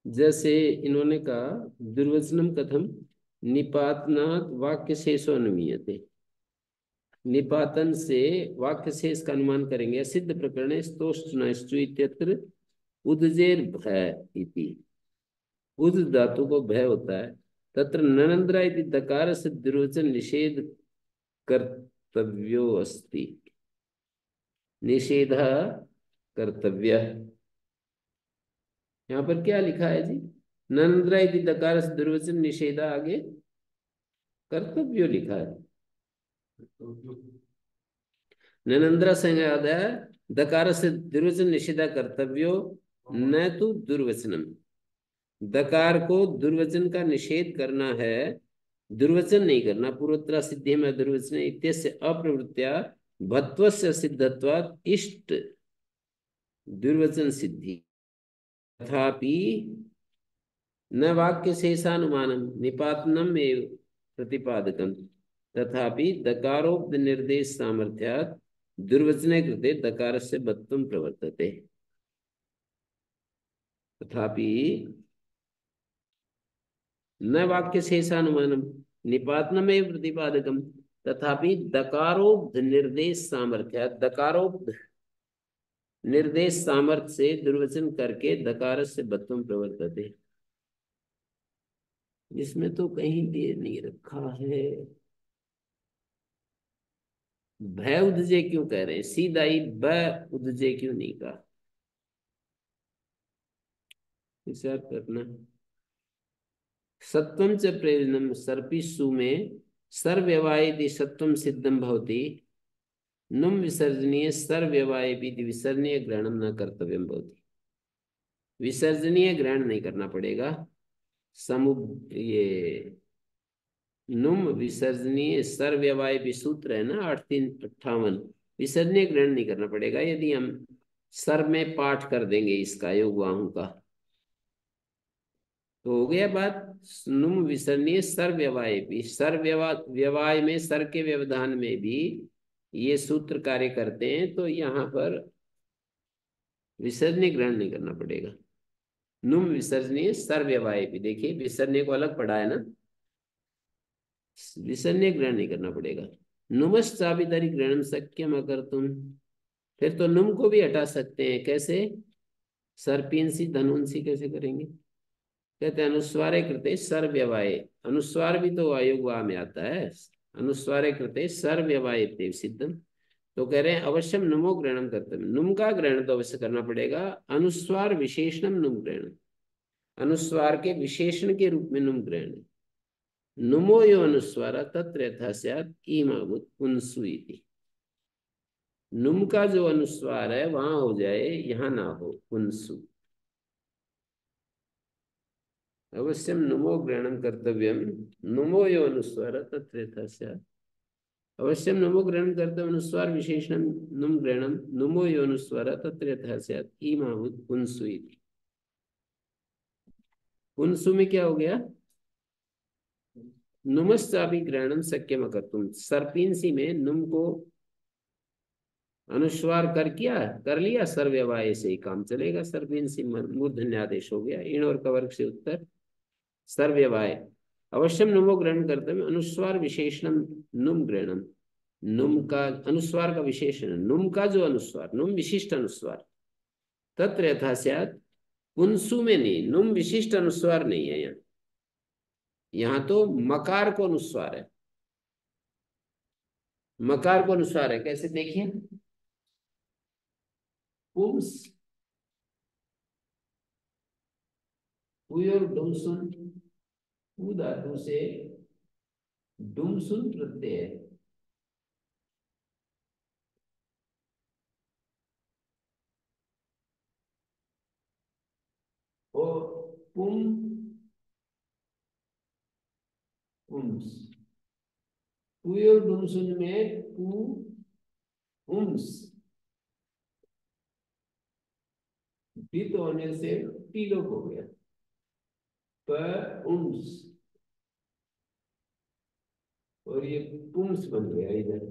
जैसे इन्होंने कहा दुर्वचनम कथम निपातनात् वाक्य शेषो अनुमीयते, निपातन से वाक्य शेष का अनुमान करेंगे। सिद्ध प्रकरण स्तोष्टु इत्यत्र उदजेर भय इति, उद धातु को भय होता है। तत्र ननंद्रा इति दकार से दुर्वचन निषेध कर्तव्यो अस्ति, निषेध कर्तव्य। यहाँ पर क्या लिखा है जी, नंद्रा इति दकार से दुर्वचन निषेध आगे कर्तव्यो लिखा है। ननंद्रा संज्ञाद है, दकार से दुर्वचन निषेधा कर्तव्यो न तो दुर्वचनम, दकार को दुर्वचन का निषेध करना है, दुर्वचन नहीं करना। पूर्वोत्तरा सिद्धि में दुर्वचन इत्यस्य अप्रवृत्त्या भत्वस्य सिद्धत्वात् इष्ट दुर्वचन सिद्धि, तथापि न वाक्य शेषानुमानम निपातनम एव प्रतिपादकम तथापि दकारोक्त निर्देश सामर्थ्यात् दुर्वचने कृते दकारस्य बत्वं प्रवर्तते। तथापि न वाक्य शेषानुमानम निपातनम एव प्रतिपादकम तथापि दकारोक्त निर्देश सामर्थ्यात्, दकारोक्त निर्देश सामर्थ्य से दुर्वचन करके दकार से बत्वं प्रवर्तते। इसमें तो कहीं दे नहीं रखा है। भय उदजे क्यों कह रहे हैं, सीधा ही ब उदजे क्यों नहीं कहा, विचार करना। सत्वं च प्रयोजनम सर्पिसु में सर्वव्यवायेति सत्वं सिद्धं भवति, नुम विसर्जनीय सर्वव्यवायेति विसर्जनीय ग्रहणम न कर्तव्यम भवति। विसर्जनीय ग्रहण नहीं करना पड़ेगा। ये नुम विसर्जनीय सर्वव्यवाय भी सूत्र है ना 8-3-58, विसर्जनीय ग्रहण नहीं करना पड़ेगा। यदि हम सर में पाठ कर देंगे इसका योगवाहु का तो हो गया बात। नुम विसर्जनीय सर्वव्यवाय भी, व्यवाय में सर के व्यवधान में भी ये सूत्र कार्य करते हैं, तो यहाँ पर विसर्जनीय ग्रहण नहीं करना पड़ेगा। नुम विसर्जनीय सर्वव्यवाय भी, देखिए विसर्जनीय को अलग पढ़ा है ना, विसर्जनीय ग्रहण नहीं करना पड़ेगा। नुमश्चाभिधारी ग्रहणम शक्यम अगर तुम, फिर तो नुम को भी हटा सकते हैं। कैसे, सर्पिंसी धनुंसी कैसे करेंगे, कहते हैं अनुस्वारे कृते सर्वव्यवाय, अनुस्वार भी तो अयोगवा में आता है। अनुस्वारे कृते सर्वव्यवाय सिद्धम, तो कह रहे हैं अवश्यम नुमो ग्रहणम करते, नुम का ग्रहण तो अवश्य करना पड़ेगा। अनुस्वार विशेषणम नुम ग्रहण, अनुस्वार के विशेषण के रूप में नुम ग्रहण। नुमो यो अनुस्वार तत्र यथा स्यात् ईमावुत पुंसु इति, नुम का जो अनुस्वार है वहां हो जाए, यहां ना हो, पुंसु। अवश्यम नुमो ग्रहणम कर्तव्यम, नुमो यो अनुस्वार तत्र यथा स्यात्, अवश्यम नुमो ग्रहण कर्तव्य अनुस्वार विशेषण नुम ग्रहणम, नुमो यो अनुस्वार तत्र यथा स्यात् ईमावुत पुंसु इति। पुंसु में क्या हो गया, नुमश्चापि ग्रहणम शक्यम अकर्तुम, सर्पिंसी में नुम को अनुस्वार कर लिया, सर्वव्यवाय से ही काम चलेगा। सर्पिंसी मूर्धन्यादेश हो गया। इन और कवर्ग से उत्तर सर्वव्यवाय। अवश्यम नुमो ग्रहण करते में अनुस्वार विशेषणम नुम ग्रहणम, नुम का अनुस्वार का विशेषण, नुम का जो अनुस्वार, नुम विशिष्ट अनुस्वार, तत्र यथा स्यात् पुंसु में नहीं, नुम विशिष्ट अनुस्वार नहीं है यहाँ। यहाँ तो मकार को अनुस्वार है, मकार को अनुस्वार है। कैसे देखिए, पुंस और डुमसुन, पू धातु से डुमसुन प्रत्यय है। और पुम पुंस, पू और डुमसुन में पू उम्स पित होने से टीलोक हो गया, पर उम्स, और ये पुंस बन गया इधर।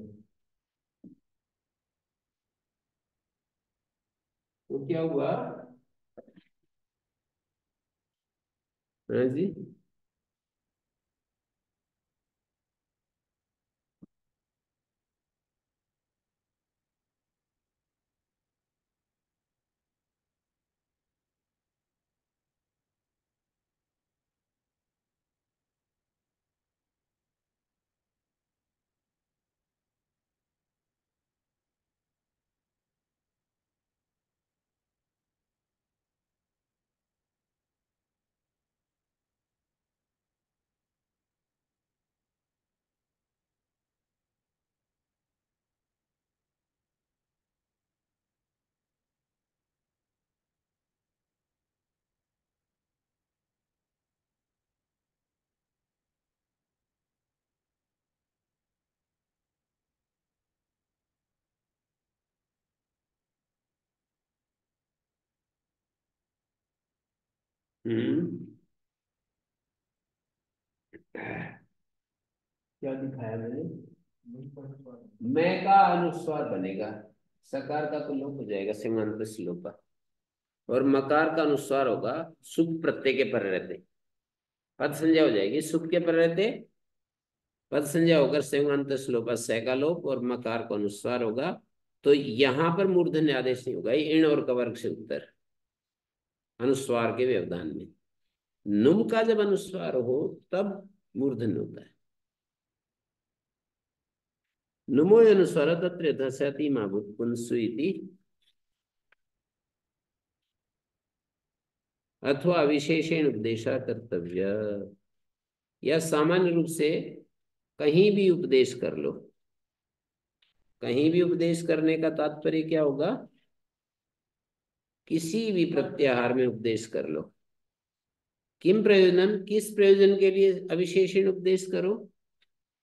तो क्या हुआ? हाँ जी, क्या दिखाया मैंने? मैं का अनुस्वार बनेगा, सकार का तो लोप हो जाएगा सीमांत श्लोपा, और मकार का अनुस्वार होगा सुख प्रत्यय के पर रहते, पद संज्ञा हो जाएगी। सुख के पर रहते पद संज्ञा होकर सेवांत श्लोपा सै का लोप, और मकार को अनुस्वार होगा। तो यहां पर मूर्धन्य आदेश नहीं होगा, ये इन और कवर्ग से उत्तर अनुस्वार के व्यवधान में। नुम का जब अनुस्वार हो तब मूर्धन्य होता है। नुमो अनुस्वार तत्र यथास्याति माभूत पुंसु इति, अथवा विशेषण उपदेशा कर्तव्य, या सामान्य रूप से कहीं भी उपदेश कर लो। कहीं भी उपदेश करने का तात्पर्य क्या होगा? किसी भी प्रत्याहार में उपदेश कर लो। किम प्रयोजनम, किस प्रयोजन के लिए अविशेषण उपदेश करो?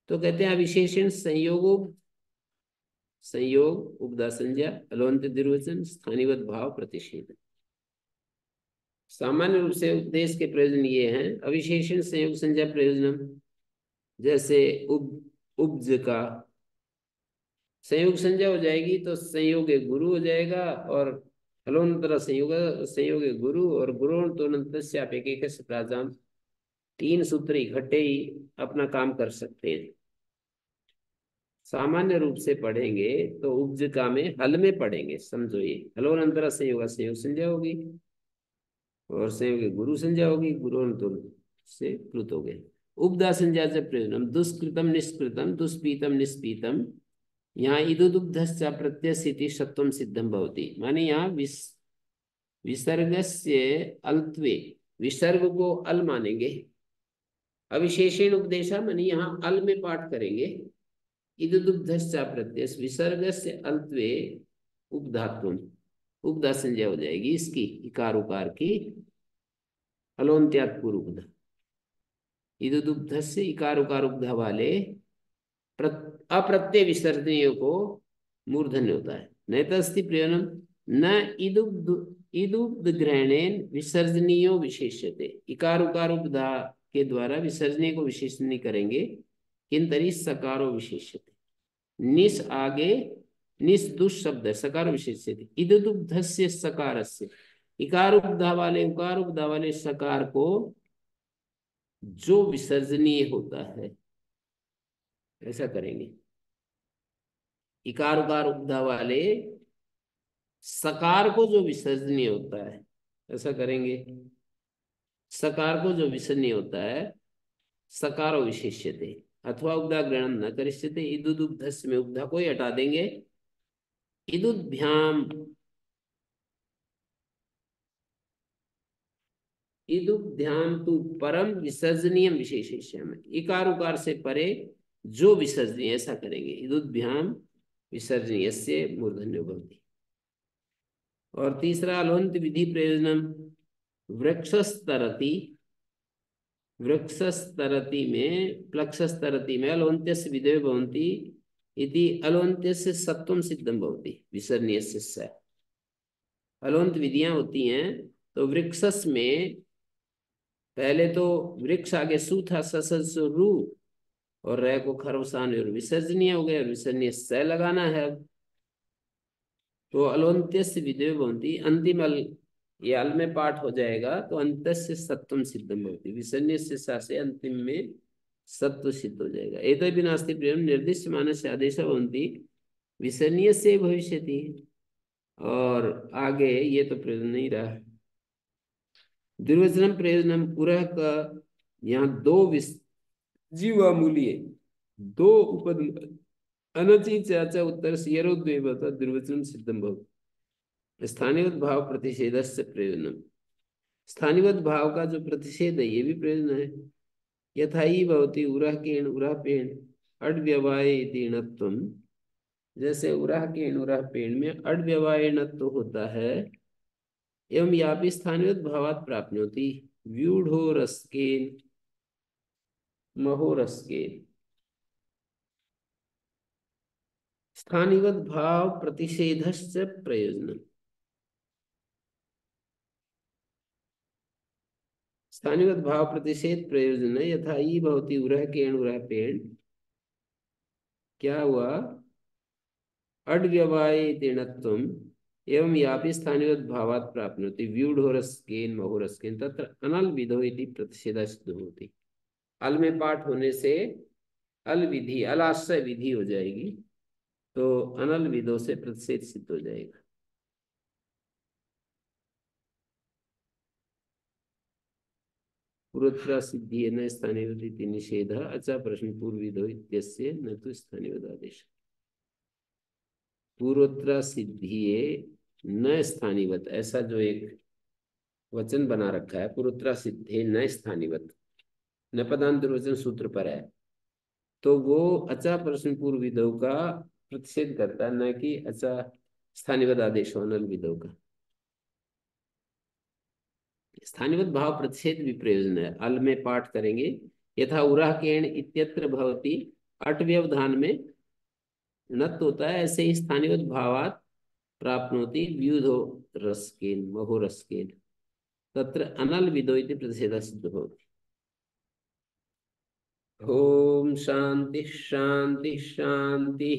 तो कहते हैं अविशेषण संयोगो, संयोग उपदा संज्ञा अलोन्त निर्वचन स्थानीवत भाव प्रतिषेध। सामान्य रूप से उपदेश के प्रयोजन ये हैं, अविशेषण संयोग संज्ञा प्रयोजनम, जैसे उपज का संयोग संज्ञा हो जाएगी तो संयोग गुरु हो जाएगा, और हलोन्तरा संयोग, संयोग गुरु और गुरुन्तोन्नतस्यापेक्षिकस्य, तीन सूत्र इकट्ठे ही अपना काम कर सकते हैं। सामान्य रूप से पढ़ेंगे तो उपजिका में हल में पढ़ेंगे, समझो ये हलोनंतरा संयोग संयोग संज्ञा होगी, और संयोग गुरु संज्ञा होगी, गुरु से कृत हो गए। उपदा संज्ञा से प्रयोजनम दुष्कृतम निष्कृतम दुष्पीतम निष्पीतम, यहाँ इदुदुग्धश्च प्रत्यय सत्वम सिद्धम भवति, माने यहाँ विसर्गस्य अल्त्वे, विसर्ग को अल मानेंगे। अविशेषण उपदेशा माने यहाँ अल में पाठ करेंगे। इदुदुग्धश्च प्रत्यय विसर्गस्य अल्त्वे उपधात्वम, उपधा संज्ञा हो जाएगी इसकी, इकार उकार की, हलोन्त्यात् पूर्व। इदुदुग्धस्य इकार उकार उपधा वाले अप्रत्यय विसर्जनीय को मूर्धन्य होता है। नैतस्ति प्रयोजनम न इदुब्ध ग्रहणेन विसर्जनीयो विशेष्यते, इकार उकार उपधा के द्वारा विसर्जनीय को विशेषण नहीं करेंगे, किंतरी सकारो विशेष्यते। निस आगे निस दुशब्द सकार विशेष्यते, इदुब्धस्य सकारस्य, इकार उपधा वाले उकार उपधा वाले सकार को जो विसर्जनीय होता है ऐसा करेंगे। इकार उकार उपधा वाले सकार को जो विसर्जनीय होता है ऐसा करेंगे। सकार को जो विसर्जनीय होता है, सकारो विशेष्यते अथवा उपधा ग्रहण न करिष्यते। इदुदुग्धस्य में उपधा को ही हटा देंगे। इदुभ्याम, इदुभ्याम तु परम विसर्जनीय विशेषम, इकार उकार से परे जो विसर्जनीय, ऐसा करेंगे। इदुभ्याम विसर्जनीय से मूर्धन्यो भवति। और तीसरा अलोन्त विधि प्रयोजनम वृक्षस्तरति, वृक्षस्तरति में प्लक्षस्तरति में अलोन्त्यस्य विधेयो भवन्ति इति अलोन्त्यस्य सत्वम सिद्धम भवति विसर्जनीयस्य स। अलोन्त विधियां होती हैं तो वृक्षस में पहले तो वृक्ष आगे सु था, सस रू और रह को खरवसान और विसर्जनीय हो गया, और विसर्जनीय स लगाना है। अब तो अलोन्त्यस्य विधेयो भवन्ति, अंतिम अल, ये अल में पाठ हो जाएगा तो अंतस्य सत्वम सिद्धम भवति, विसर्जनीय से अंतिम में सत्व सिद्ध हो जाएगा। एतद् विनास्ति प्रियम निर्दिष्ट मानस्य आदेश भवन्ति विसर्जनीय से भविष्यति। और आगे ये तो प्रयोजन नहीं रहा। द्विवचनम प्रयोजनम पुरः का, यहाँ दो जीवामूल्य, दो उपद अनचि चाचा उत्तर सियरो द्वेवता द्विवचनम सिद्धम भवति। स्थानीय भाव प्रतिषेध से प्रयोजनम, स्थानीय भाव का जो प्रतिषेध है ये भी प्रयोजन है। यथाई भवति उरह केण उरह पेण अड्व्यवायेतिणत्वम, जैसे उरह केण उरह पेण में अड्व्यवायेणत्व होता है। एवं यापि स्थानीय भावात् प्राप्नोति व्यूढ़ो रस्केन महो रस्केन। स्थानीय भाव प्रतिषेधश्च प्रयोजनम, स्थानीय भाव प्रतिषेध प्रयोजन है। यथा ई भवति उरह केण उरह पेण, क्या हुआ, अड्व्यवायेतिणत्वम एवं यापि स्थानीय भावात् प्राप्नोति व्यूढ़ोरस्केन महोरस्केन तत्र अनल विधो इति प्रतिषेधा सिद्ध होती। अल में पाठ होने से अल विधि, अलाश्रय विधि हो जाएगी, तो अनल विधो से प्रतिषेध सिद्ध हो जाएगा। पुरोत्तरा सिद्धि न स्थानीय निषेध अच्छा प्रश्न पूर्वविधो इत्यस्य न तो स्थानीय आदेश। पूर्वोत्तरा सिद्धि न स्थानीवत, ऐसा जो एक वचन बना रखा है, पूर्वोत्तरा सिद्धि न स्थानीवत, न पदांत दुर्वचन सूत्र पर है, तो वो अचा प्रश्न पूर्व विधो का प्रतिषेध करता है, न कि अचा स्थानीवत आदेश अनल विधो का। स्थानीवत भाव प्रतिषेध भी प्रयोजन है। अल में पाठ करेंगे। यथा उरह केण इत्यत्र भवति, अट व्यवधान में नत होता है, ऐसे ही स्थानीवत भावात् प्राप्नोति व्यूधो रस्केन महो रस्केन तत्र अनल विधो इति प्रतिषेधः सिद्ध भवति। ओम शांति शांति शांति।